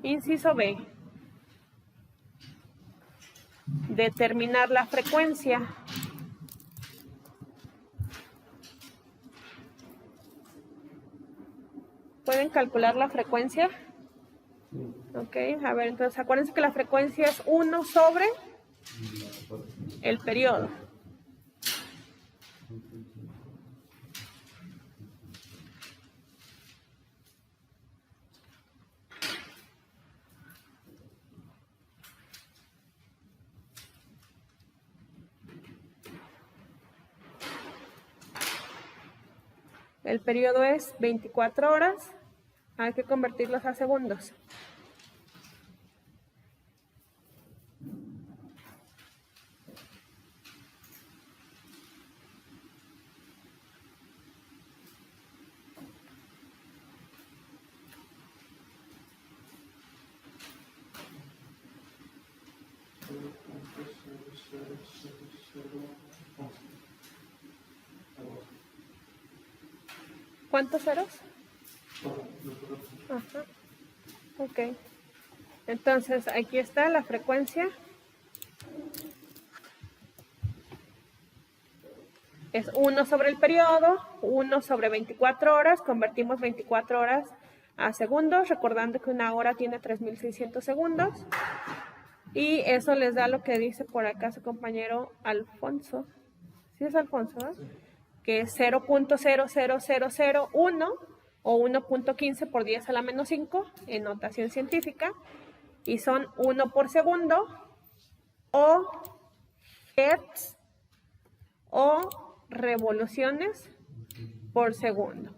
Inciso B. Determinar la frecuencia. ¿Pueden calcular la frecuencia? Ok, a ver, entonces acuérdense que la frecuencia es 1 sobre el periodo. El periodo es 24 horas, hay que convertirlos a segundos. ¿Cuántos ceros? Ajá. Ok. Entonces, aquí está la frecuencia. es 1 sobre el periodo, 1 sobre 24 horas, convertimos 24 horas a segundos, recordando que una hora tiene 3.600 segundos. Y eso les da lo que dice por acá su compañero Alfonso. ¿Sí es Alfonso? Que es 0.00001 o 1.15 por 10 a la menos 5 en notación científica. Y son 1 por segundo o hertz o revoluciones por segundo.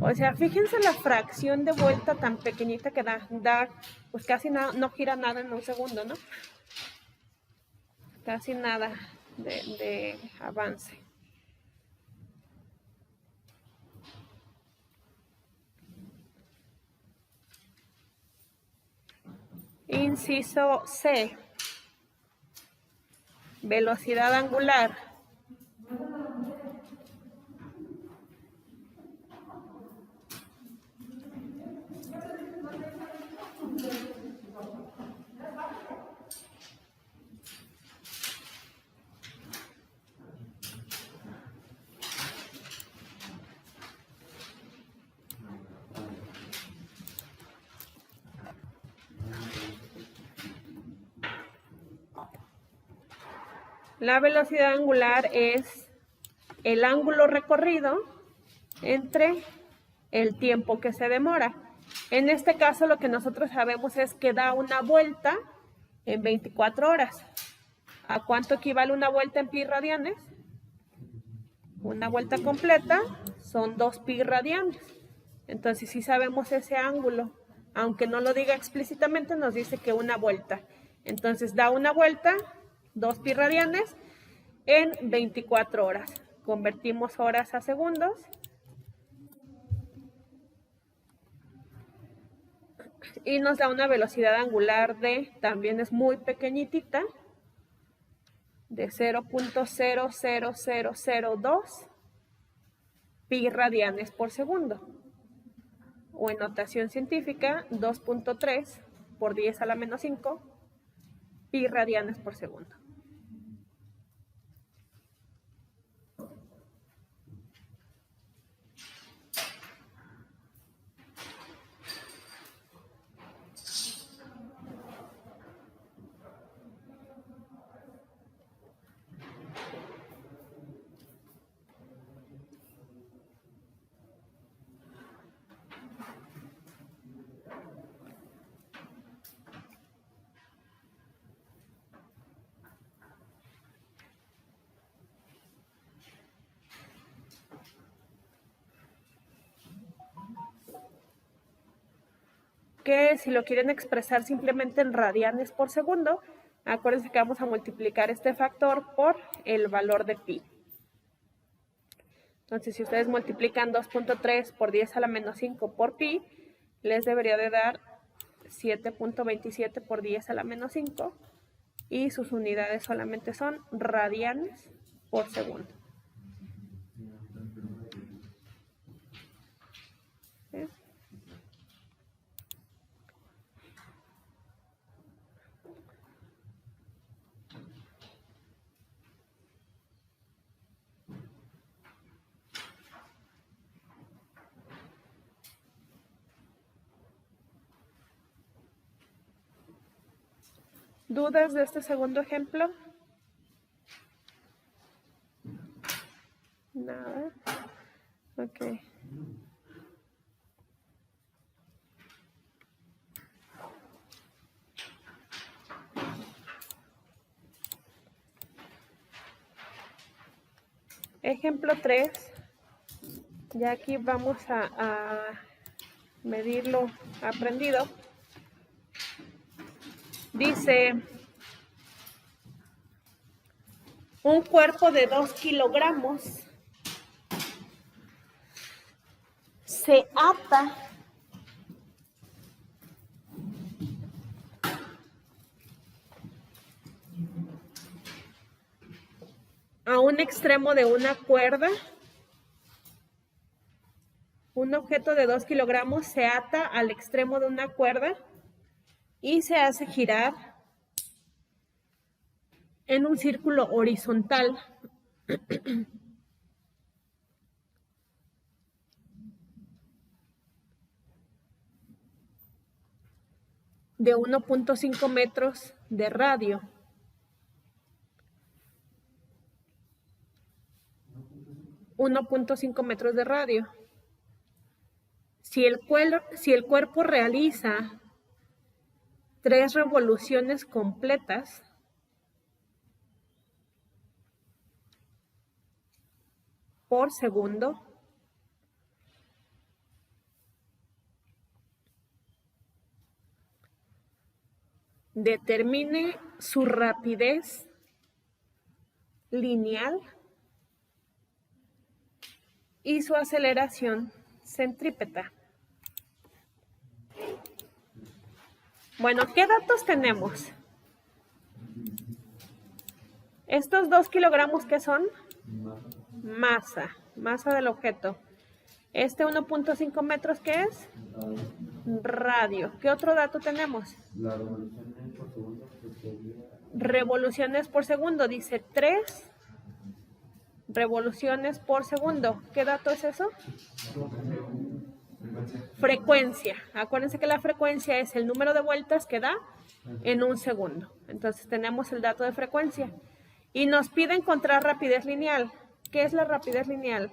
O sea, fíjense la fracción de vuelta tan pequeñita que da pues casi no gira nada en un segundo, ¿no? Casi nada de avance. Inciso C. Velocidad angular. La velocidad angular es el ángulo recorrido entre el tiempo que se demora. En este caso lo que nosotros sabemos es que da una vuelta en 24 horas. ¿A cuánto equivale una vuelta en pi radianes? Una vuelta completa son 2 pi radianes. Entonces sí sabemos ese ángulo. Aunque no lo diga explícitamente, nos dice que una vuelta. Entonces da una vuelta, 2 pi radianes, en 24 horas. Convertimos horas a segundos. Y nos da una velocidad angular también es muy pequeñitita, de 0.00002 pi radianes por segundo. O en notación científica, 2.3 por 10 a la menos 5 pi radianes por segundo. Que si lo quieren expresar simplemente en radianes por segundo, acuérdense que vamos a multiplicar este factor por el valor de pi. Entonces, si ustedes multiplican 2.3 por 10 a la menos 5 por pi, les debería de dar 7.27 por 10 a la menos 5 y sus unidades solamente son radianes por segundo. ¿Sí? ¿Dudas de este segundo ejemplo? Nada. Ok. Ejemplo 3. Ya aquí vamos a medir lo aprendido. Dice, un cuerpo de 2 kilogramos se ata a un extremo de una cuerda. Un objeto de 2 kilogramos se ata al extremo de una cuerda y se hace girar en un círculo horizontal de 1.5 metros de radio. .5 metros de radio. Si el cuerpo realiza 3 revoluciones completas, por segundo, determine su rapidez lineal y su aceleración centrípeta. Bueno, ¿qué datos tenemos? Estos 2 kilogramos, ¿qué son? Masa del objeto. Este 1.5 metros, ¿qué es? Radio. ¿Qué otro dato tenemos? La revolución por segundo que sería Revoluciones por segundo. Dice 3 revoluciones por segundo. ¿Qué dato es eso? Frecuencia. Acuérdense que la frecuencia es el número de vueltas que da en un segundo. Entonces tenemos el dato de frecuencia. Y nos pide encontrar rapidez lineal. ¿Qué es la rapidez lineal?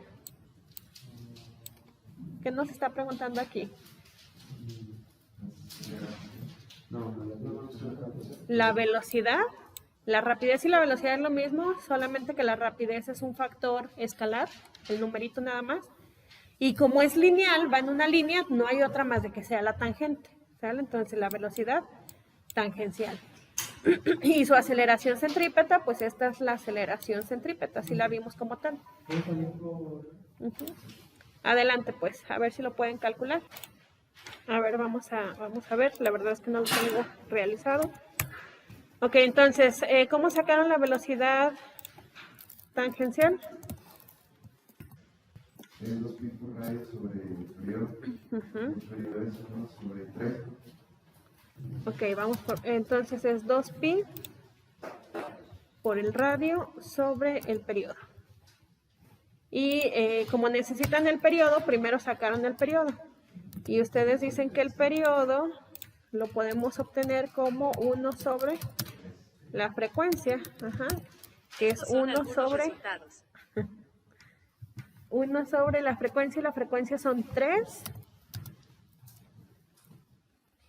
¿Qué nos está preguntando aquí? La velocidad. La rapidez y la velocidad es lo mismo, solamente que la rapidez es un factor escalar, el numerito nada más. Y como es lineal, va en una línea, no hay otra más de que sea la tangente, ¿sale? Entonces la velocidad tangencial. Y su aceleración centrípeta, pues esta es la aceleración centrípeta, así la vimos como tal. Adelante pues, a ver si lo pueden calcular. A ver, vamos a ver, la verdad es que no lo tengo realizado. Ok, entonces, ¿cómo sacaron la velocidad tangencial? Es 2 pi por radio sobre el periodo. El periodo es 1 sobre 3. Ok, vamos por, entonces es 2 pi por el radio sobre el periodo. Y como necesitan el periodo, primero sacaron el periodo. Y ustedes dicen que el periodo lo podemos obtener como 1 sobre la frecuencia, que es 1 sobre 1 sobre la frecuencia, y la frecuencia son 3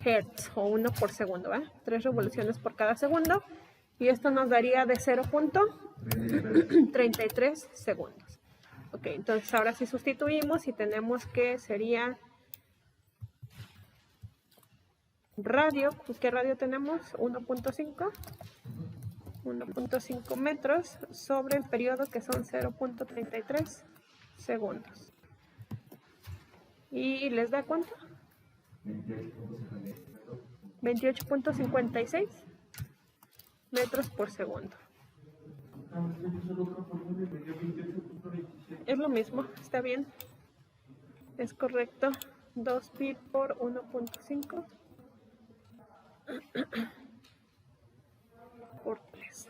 Hz o 1 por segundo, ¿va? 3 revoluciones por cada segundo, y esto nos daría de 0.33 segundos. Ok, entonces ahora sí sustituimos y tenemos que sería radio. ¿Qué radio tenemos? 1.5. 1.5 metros sobre el periodo, que son 0.33 segundos. ¿Y les da cuánto? 28.56 metros por segundo. Es lo mismo, está bien. Es correcto. 2 pi por 1.5 por 3.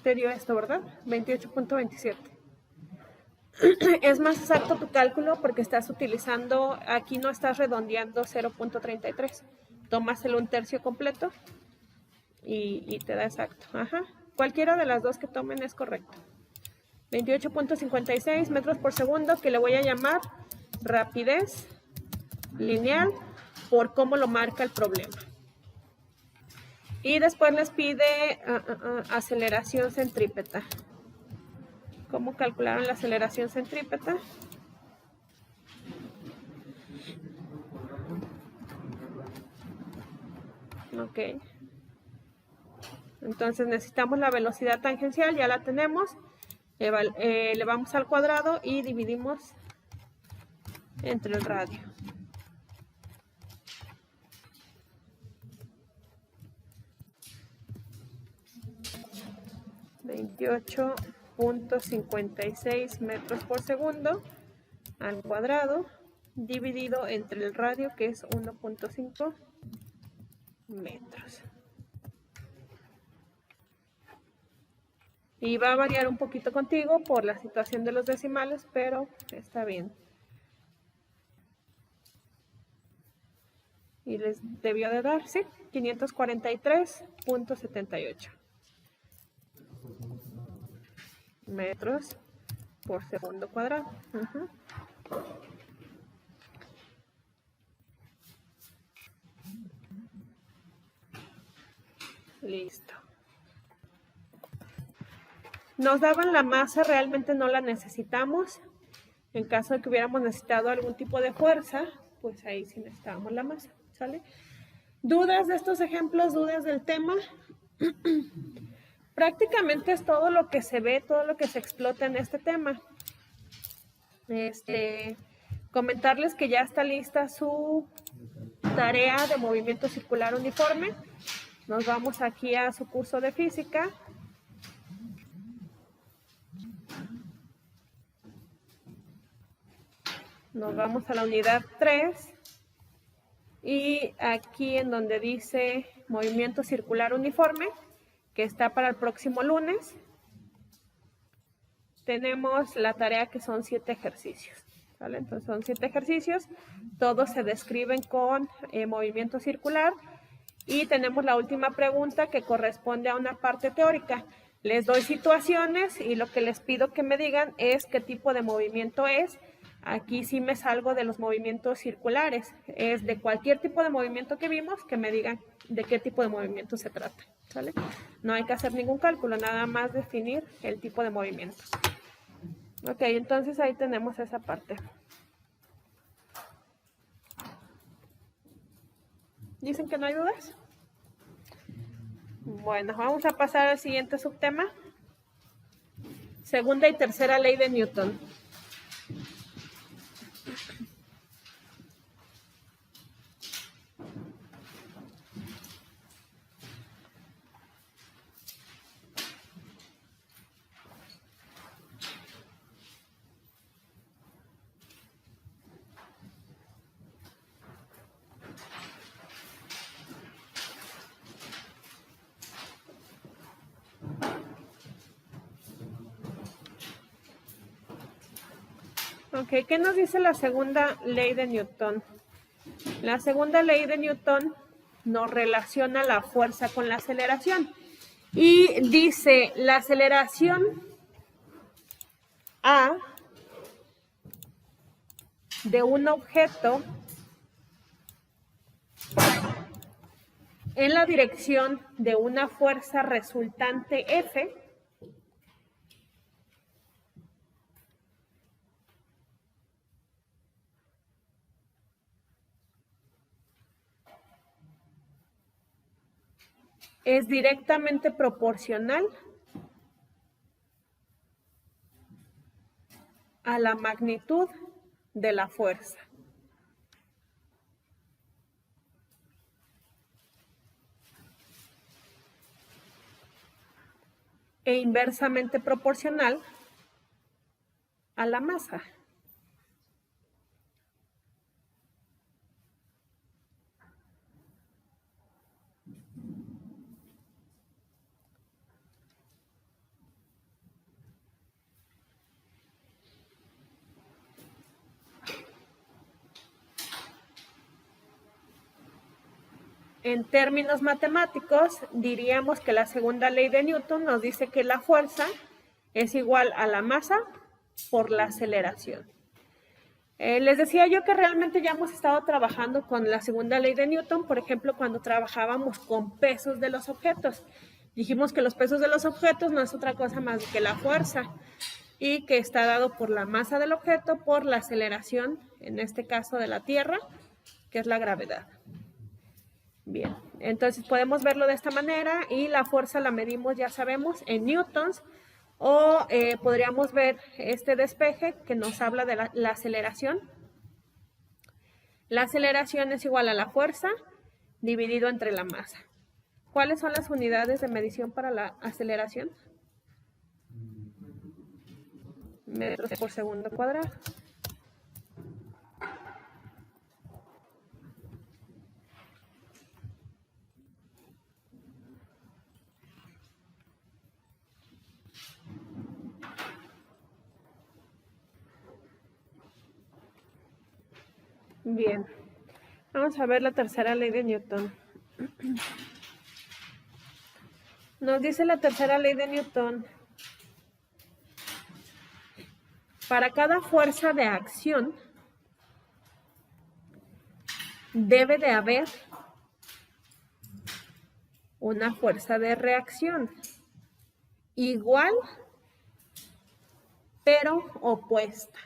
Te dio esto, ¿verdad? 28.27. Es más exacto tu cálculo porque estás utilizando, aquí no estás redondeando 0.33. Tomas el 1/3 completo y te da exacto. Cualquiera de las dos que tomen es correcto. 28.56 metros por segundo, que le voy a llamar rapidez lineal por cómo lo marca el problema. Y después les pide aceleración centrípeta. ¿Cómo calcularon la aceleración centrípeta? Ok. Entonces necesitamos la velocidad tangencial, ya la tenemos. Elevamos al cuadrado y dividimos entre el radio. .56 metros por segundo al cuadrado dividido entre el radio, que es 1.5 metros. Y va a variar un poquito contigo por la situación de los decimales, pero está bien. Y les debió de dar, sí, 543.78 metros por segundo cuadrado. Listo. Nos daban la masa, realmente no la necesitamos. En caso de que hubiéramos necesitado algún tipo de fuerza, pues ahí sí necesitábamos la masa, ¿sale? ¿Dudas de estos ejemplos? ¿Dudas del tema? Prácticamente es todo lo que se ve, todo lo que se explota en este tema. Comentarles que ya está lista su tarea de movimiento circular uniforme. Nos vamos aquí a su curso de física. Nos vamos a la unidad 3 y aquí en donde dice movimiento circular uniforme, que está para el próximo lunes, tenemos la tarea que son 7 ejercicios, ¿vale? Entonces son 7 ejercicios, todos se describen con movimiento circular y tenemos la última pregunta que corresponde a una parte teórica. Les doy situaciones y lo que les pido que me digan es qué tipo de movimiento es. Aquí sí me salgo de los movimientos circulares. Es de cualquier tipo de movimiento que vimos, que me digan de qué tipo de movimiento se trata, ¿sale? No hay que hacer ningún cálculo, nada más definir el tipo de movimiento. Ok, entonces ahí tenemos esa parte. ¿Dicen que no hay dudas? Bueno, vamos a pasar al siguiente subtema. Segunda y tercera ley de Newton. Ok, ¿qué nos dice la segunda ley de Newton? La segunda ley de Newton nos relaciona la fuerza con la aceleración. Y dice, la aceleración A de un objeto en la dirección de una fuerza resultante F es directamente proporcional a la magnitud de la fuerza. E inversamente proporcional a la masa. En términos matemáticos, diríamos que la segunda ley de Newton nos dice que la fuerza es igual a la masa por la aceleración. Les decía yo que realmente ya hemos estado trabajando con la segunda ley de Newton, por ejemplo, cuando trabajábamos con pesos de los objetos. Dijimos que los pesos de los objetos no es otra cosa más que la fuerza y que está dado por la masa del objeto, por la aceleración, en este caso de la Tierra, que es la gravedad. Bien, entonces podemos verlo de esta manera y la fuerza la medimos, ya sabemos, en newtons o podríamos ver este despeje que nos habla de la aceleración. La aceleración es igual a la fuerza dividido entre la masa. ¿Cuáles son las unidades de medición para la aceleración? Metros por segundo cuadrado. Bien, Vamos a ver la tercera ley de Newton. Nos dice la tercera ley de Newton: para cada fuerza de acción debe de haber una fuerza de reacción igual pero opuesta.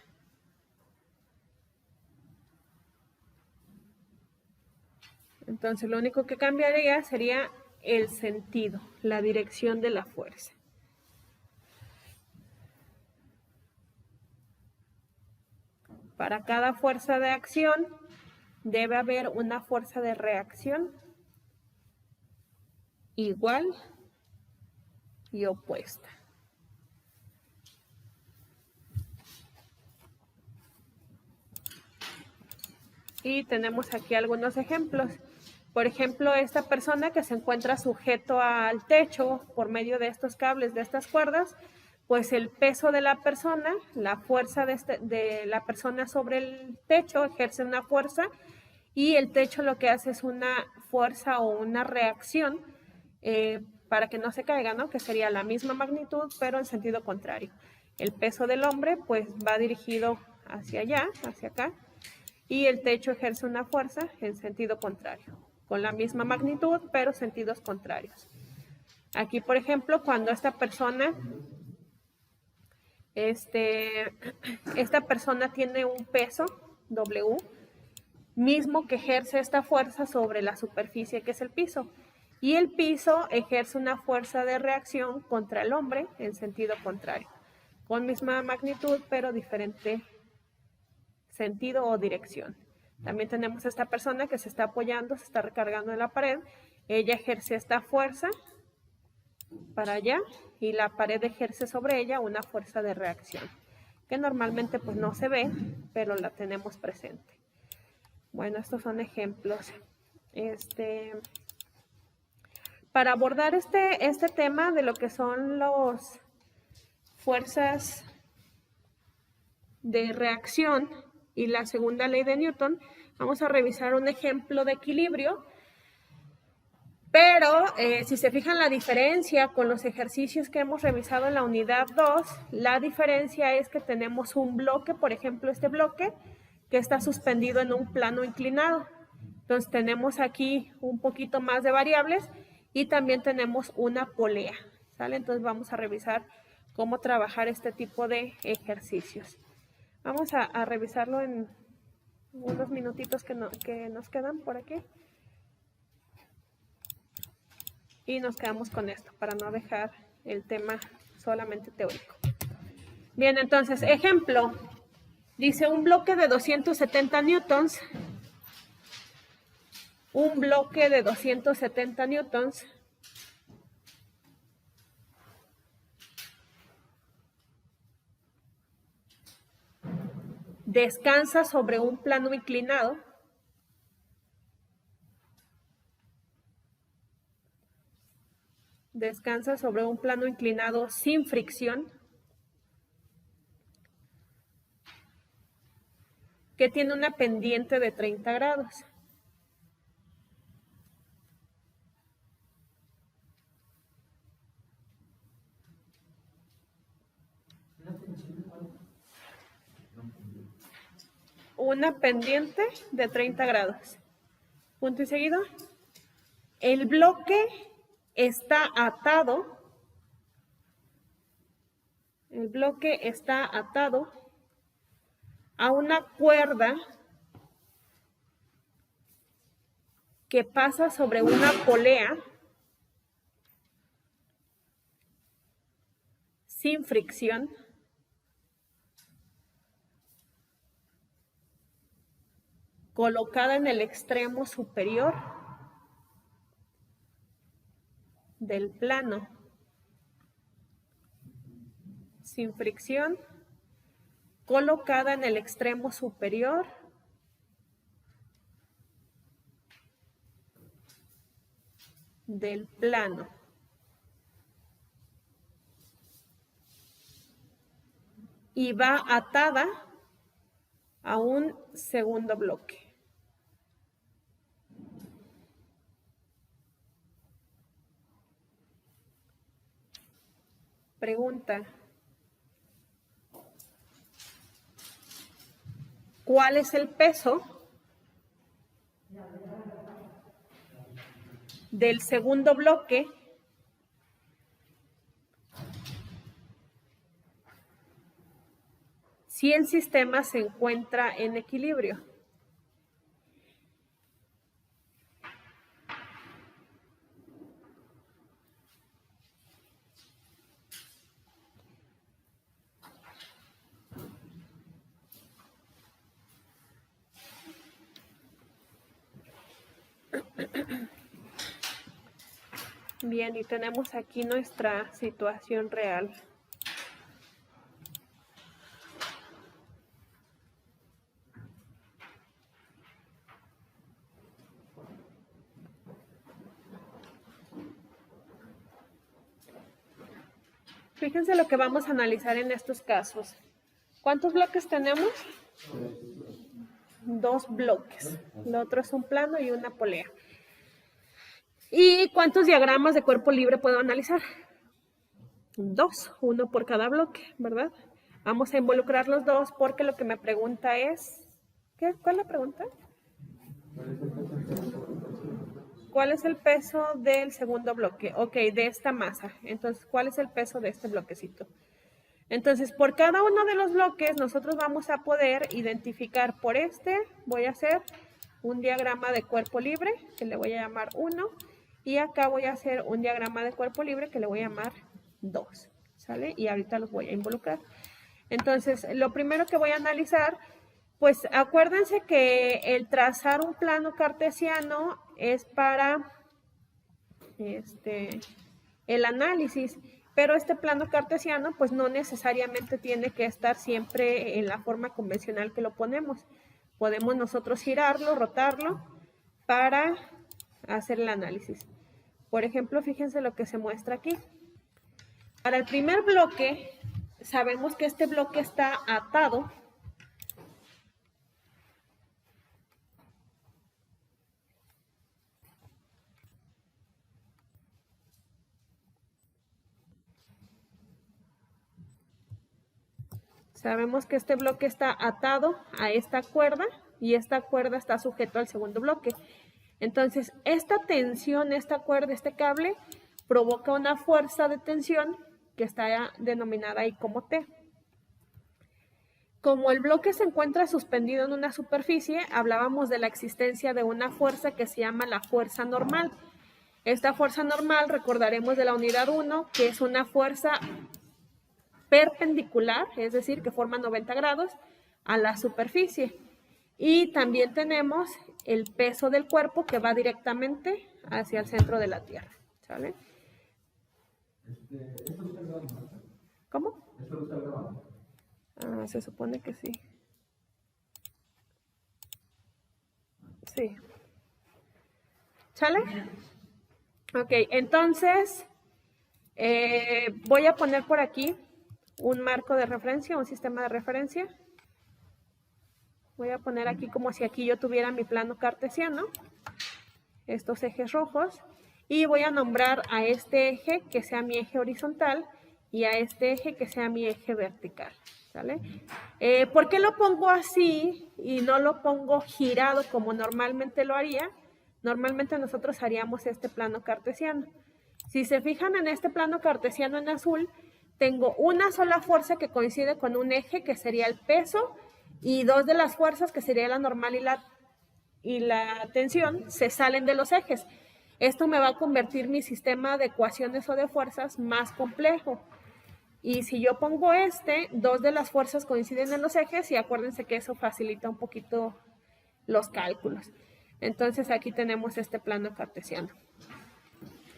Entonces lo único que cambiaría sería el sentido, la dirección de la fuerza. Para cada fuerza de acción debe haber una fuerza de reacción igual y opuesta. Y tenemos aquí algunos ejemplos. Por ejemplo, esta persona que se encuentra sujeto al techo por medio de estos cables, de estas cuerdas, pues el peso de la persona, la fuerza de la persona sobre el techo ejerce una fuerza, y el techo lo que hace es una fuerza o una reacción para que no se caiga, ¿no? Que sería la misma magnitud, pero en sentido contrario. El peso del hombre pues va dirigido hacia allá, hacia acá, y el techo ejerce una fuerza en sentido contrario, con la misma magnitud, pero sentidos contrarios. Aquí, por ejemplo, cuando esta persona tiene un peso, W, mismo que ejerce esta fuerza sobre la superficie que es el piso. Y el piso ejerce una fuerza de reacción contra el hombre en sentido contrario, con misma magnitud, pero diferente sentido o dirección. También tenemos a esta persona que se está apoyando, se está recargando en la pared. Ella ejerce esta fuerza para allá y la pared ejerce sobre ella una fuerza de reacción, que normalmente pues no se ve, pero la tenemos presente. Bueno, estos son ejemplos. Para abordar este tema de lo que son las fuerzas de reacción y la segunda ley de Newton, vamos a revisar un ejemplo de equilibrio, pero si se fijan la diferencia con los ejercicios que hemos revisado en la unidad 2, la diferencia es que tenemos un bloque, por ejemplo este bloque, que está suspendido en un plano inclinado. Entonces tenemos aquí un poquito más de variables y también tenemos una polea, ¿sale? Entonces vamos a revisar cómo trabajar este tipo de ejercicios. Vamos a revisarlo en unos minutitos que nos quedan por aquí. Y nos quedamos con esto para no dejar el tema solamente teórico. Bien, entonces, ejemplo. Dice un bloque de 270 newtons. Un bloque de 270 newtons descansa sobre un plano inclinado sin fricción, que tiene una pendiente de 30 grados. Una pendiente de 30 grados. Punto y seguido. El bloque está atado. El bloque está atado a una cuerda que pasa sobre una polea sin fricción, colocada en el extremo superior del plano. Sin fricción, colocada en el extremo superior del plano. Y va atada a un segundo bloque. pregunta, ¿cuál es el peso del segundo bloque si el sistema se encuentra en equilibrio? Bien, y tenemos aquí nuestra situación real. Fíjense lo que vamos a analizar en estos casos. ¿Cuántos bloques tenemos? 2 bloques. Lo otro es un plano y una polea. ¿Y cuántos diagramas de cuerpo libre puedo analizar? 2, uno por cada bloque, ¿verdad? Vamos a involucrar los dos porque lo que me pregunta es... ¿Qué? ¿Cuál es la pregunta? ¿Cuál es el peso del segundo bloque? Ok, de esta masa. Entonces, ¿cuál es el peso de este bloquecito? Entonces, por cada uno de los bloques, nosotros vamos a poder identificar por este, voy a hacer un diagrama de cuerpo libre, que le voy a llamar 1, y acá voy a hacer un diagrama de cuerpo libre, que le voy a llamar 2, ¿sale? Y ahorita los voy a involucrar. Entonces, lo primero que voy a analizar, pues acuérdense que el trazar un plano cartesiano es para el análisis, pero este plano cartesiano pues no necesariamente tiene que estar siempre en la forma convencional que lo ponemos. Podemos nosotros girarlo, rotarlo para hacer el análisis. Por ejemplo, fíjense lo que se muestra aquí. Para el primer bloque, sabemos que este bloque está atado . Sabemos que este bloque está atado a esta cuerda y esta cuerda está sujeto al segundo bloque. Entonces, esta tensión, esta cuerda, este cable, provoca una fuerza de tensión que está denominada ahí como T. Como el bloque se encuentra suspendido en una superficie, hablábamos de la existencia de una fuerza que se llama la fuerza normal. Esta fuerza normal, recordaremos de la unidad 1, que es una fuerza perpendicular, es decir, que forma 90 grados a la superficie. Y también tenemos el peso del cuerpo que va directamente hacia el centro de la Tierra, ¿sale? ¿Cómo? Ah, se supone que sí. Sí. ¿Sale? Ok, entonces voy a poner por aquí un marco de referencia, un sistema de referencia. Voy a poner aquí como si aquí yo tuviera mi plano cartesiano, estos ejes rojos, y voy a nombrar a este eje que sea mi eje horizontal y a este eje que sea mi eje vertical, ¿sale? ¿Por qué lo pongo así y no lo pongo girado como normalmente lo haría? Normalmente nosotros haríamos este plano cartesiano. Si se fijan en este plano cartesiano en azul, tengo una sola fuerza que coincide con un eje que sería el peso y dos de las fuerzas que sería la normal y la tensión se salen de los ejes. Esto me va a convertir mi sistema de ecuaciones o de fuerzas más complejo. Y si yo pongo dos de las fuerzas coinciden en los ejes y acuérdense que eso facilita un poquito los cálculos. Entonces aquí tenemos este plano cartesiano.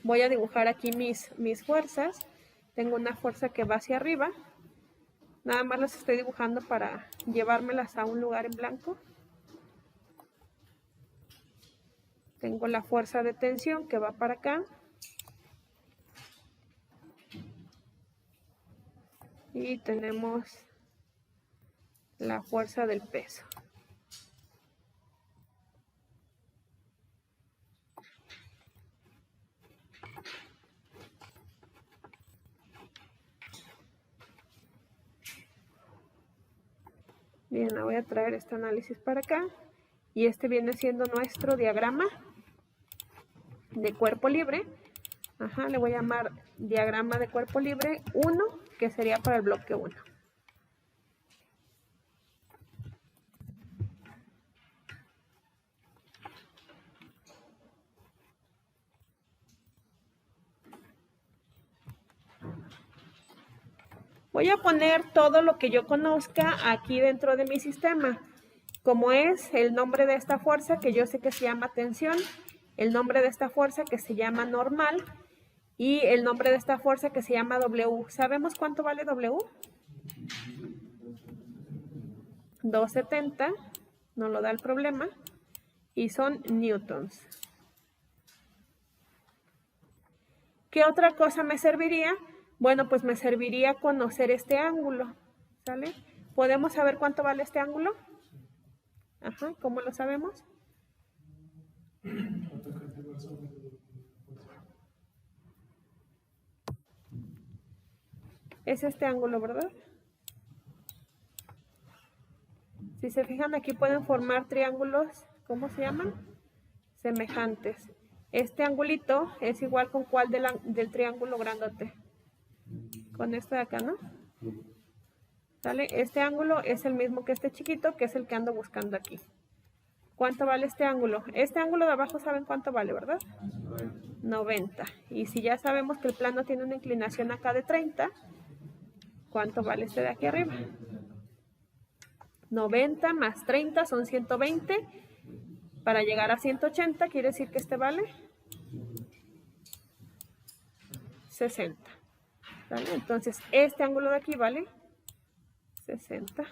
Voy a dibujar aquí mis fuerzas. Tengo una fuerza que va hacia arriba. Nada más las estoy dibujando para llevármelas a un lugar en blanco. Tengo la fuerza de tensión que va para acá. Y tenemos la fuerza del peso. Bien, voy a traer este análisis para acá. Y este viene siendo nuestro diagrama de cuerpo libre. Ajá, le voy a llamar diagrama de cuerpo libre 1, que sería para el bloque 1. Voy a poner todo lo que yo conozca aquí dentro de mi sistema, como es el nombre de esta fuerza que yo sé que se llama tensión, el nombre de esta fuerza que se llama normal y el nombre de esta fuerza que se llama W. ¿Sabemos cuánto vale W? 270, no lo da el problema, y son newtons. ¿Qué otra cosa me serviría? Bueno, pues me serviría conocer este ángulo, ¿sale? ¿Podemos saber cuánto vale este ángulo? Ajá, ¿cómo lo sabemos? Es este ángulo, ¿verdad? Si se fijan, aquí pueden formar triángulos, ¿cómo se llaman? Semejantes. Este angulito es igual con cuál del triángulo grandote. Con este de acá, ¿no? ¿Sale? Este ángulo es el mismo que este chiquito, que es el que ando buscando aquí. ¿Cuánto vale este ángulo? Este ángulo de abajo, ¿saben cuánto vale, verdad? 90. Y si ya sabemos que el plano tiene una inclinación acá de 30, ¿cuánto vale este de aquí arriba? 90 más 30 son 120. Para llegar a 180 quiere decir que este vale 60. ¿Vale? Entonces, este ángulo de aquí vale 60.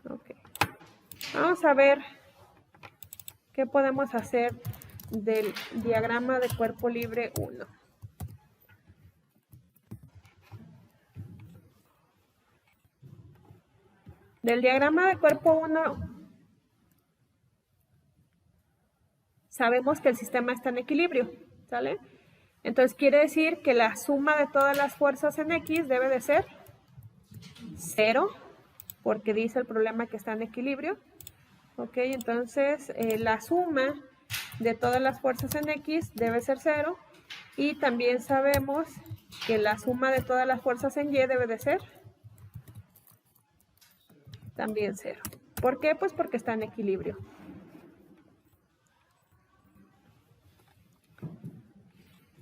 Ok. Vamos a ver qué podemos hacer del diagrama de cuerpo libre 1. Del diagrama de cuerpo 1 sabemos que el sistema está en equilibrio, ¿sale? Entonces quiere decir que la suma de todas las fuerzas en X debe de ser 0, porque dice el problema que está en equilibrio. Ok, entonces la suma de todas las fuerzas en X debe ser 0. Y también sabemos que la suma de todas las fuerzas en Y debe de ser también 0. ¿Por qué? Pues porque está en equilibrio.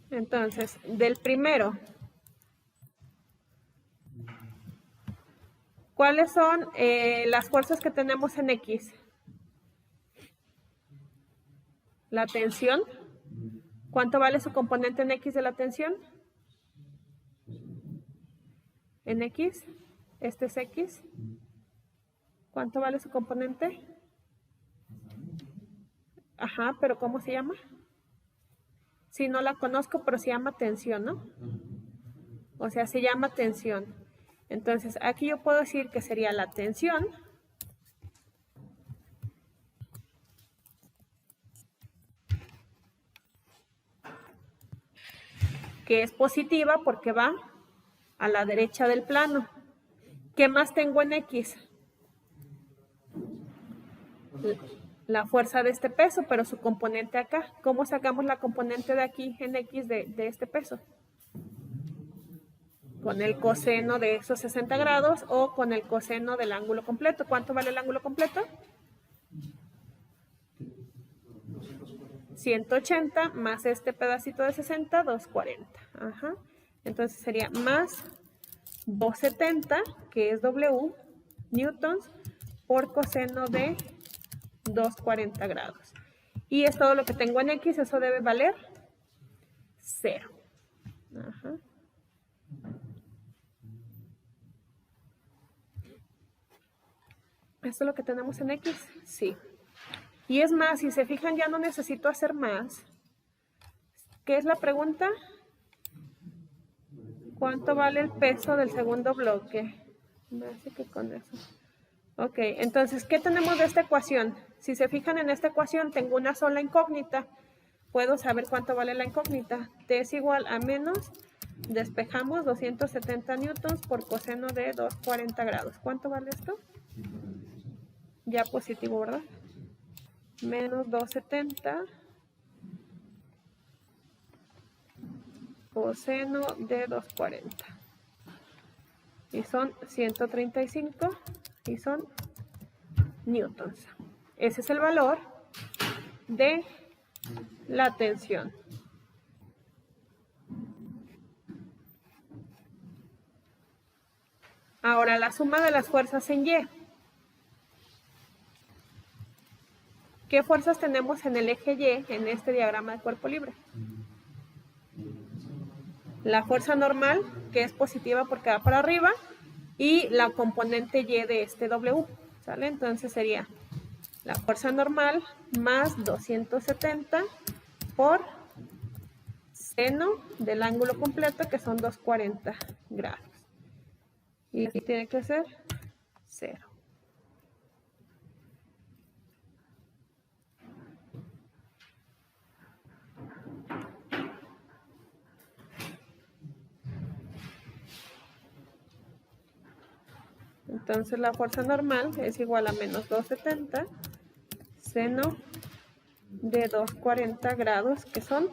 Entonces, del primero, ¿cuáles son las fuerzas que tenemos en X? La tensión. ¿Cuánto vale su componente en X de la tensión? En X. Este es X. ¿Cuánto vale su componente? Ajá, pero ¿cómo se llama? Sí, no la conozco, pero se llama tensión, ¿no? O sea, se llama tensión. Entonces, aquí yo puedo decir que sería la tensión que es positiva porque va a la derecha del plano. ¿Qué más tengo en X? La fuerza de este peso, pero su componente acá. ¿Cómo sacamos la componente de aquí en X de este peso? Con el coseno de esos 60 grados o con el coseno del ángulo completo. ¿Cuánto vale el ángulo completo? 180 más este pedacito de 60, 240. Ajá. Entonces sería más 270, que es W, newtons, por coseno de 240 grados. Y es todo lo que tengo en X, eso debe valer 0. Ajá. ¿Esto es lo que tenemos en X? Sí. Y es más, si se fijan, ya no necesito hacer más. ¿Qué es la pregunta? ¿Cuánto vale el peso del segundo bloque? Me hace que con eso. Ok, entonces, ¿qué tenemos de esta ecuación? Si se fijan en esta ecuación, tengo una sola incógnita. puedo saber cuánto vale la incógnita. T es igual a menos, despejamos 270 newtons por coseno de 240 grados. ¿Cuánto vale esto? Ya positivo, ¿verdad? Menos 270 coseno de 240. Y son 135 y son newtons. Ese es el valor de la tensión. Ahora la suma de las fuerzas en Y. ¿Qué fuerzas tenemos en el eje Y en este diagrama de cuerpo libre? La fuerza normal, que es positiva porque va para arriba, y la componente Y de este W, ¿sale? Entonces sería la fuerza normal más 270 por seno del ángulo completo, que son 240 grados. Y aquí tiene que ser 0. Entonces la fuerza normal es igual a menos 270 seno de 240 grados, que son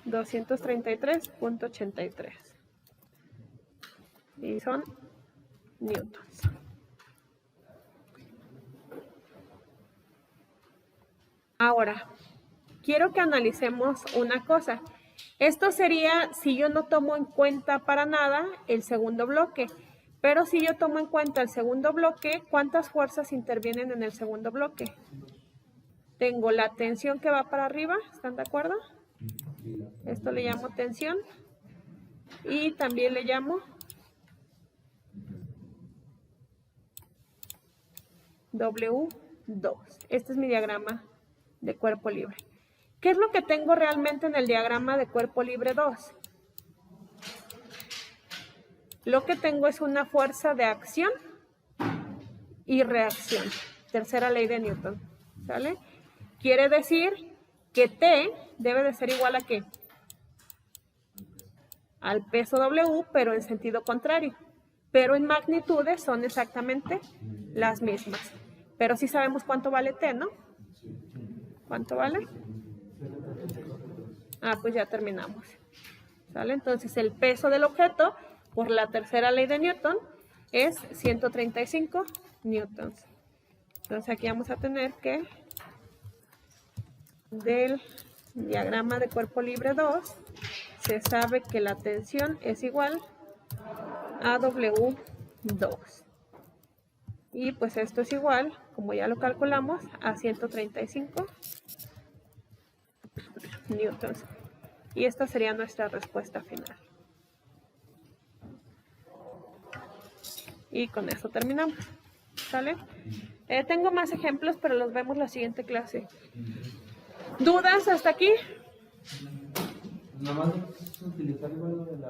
233.83 y son newtons. Ahora, quiero que analicemos una cosa. Esto sería si yo no tomo en cuenta para nada el segundo bloque. Pero si yo tomo en cuenta el segundo bloque, ¿cuántas fuerzas intervienen en el segundo bloque? Tengo la tensión que va para arriba, ¿están de acuerdo? Esto le llamo tensión. Y también le llamo W2. Este es mi diagrama de cuerpo libre. ¿Qué es lo que tengo realmente en el diagrama de cuerpo libre 2? Lo que tengo es una fuerza de acción y reacción. Tercera ley de Newton. ¿Sale? Quiere decir que T debe de ser igual a ¿qué? Al peso W, pero en sentido contrario. Pero en magnitudes son exactamente las mismas. Pero sí sabemos cuánto vale T, ¿no? ¿Cuánto vale? Ah, pues ya terminamos. ¿Sale? Entonces el peso del objeto, por la tercera ley de Newton, es 135 newtons. Entonces aquí vamos a tener que del diagrama de cuerpo libre 2, se sabe que la tensión es igual a W2. Y pues esto es igual, como ya lo calculamos, a 135 newtons. Y esta sería nuestra respuesta final. Y con eso terminamos. ¿Sale? Tengo más ejemplos, pero los vemos la siguiente clase. ¿Dudas hasta aquí? Nada más utilizar igual lo de la...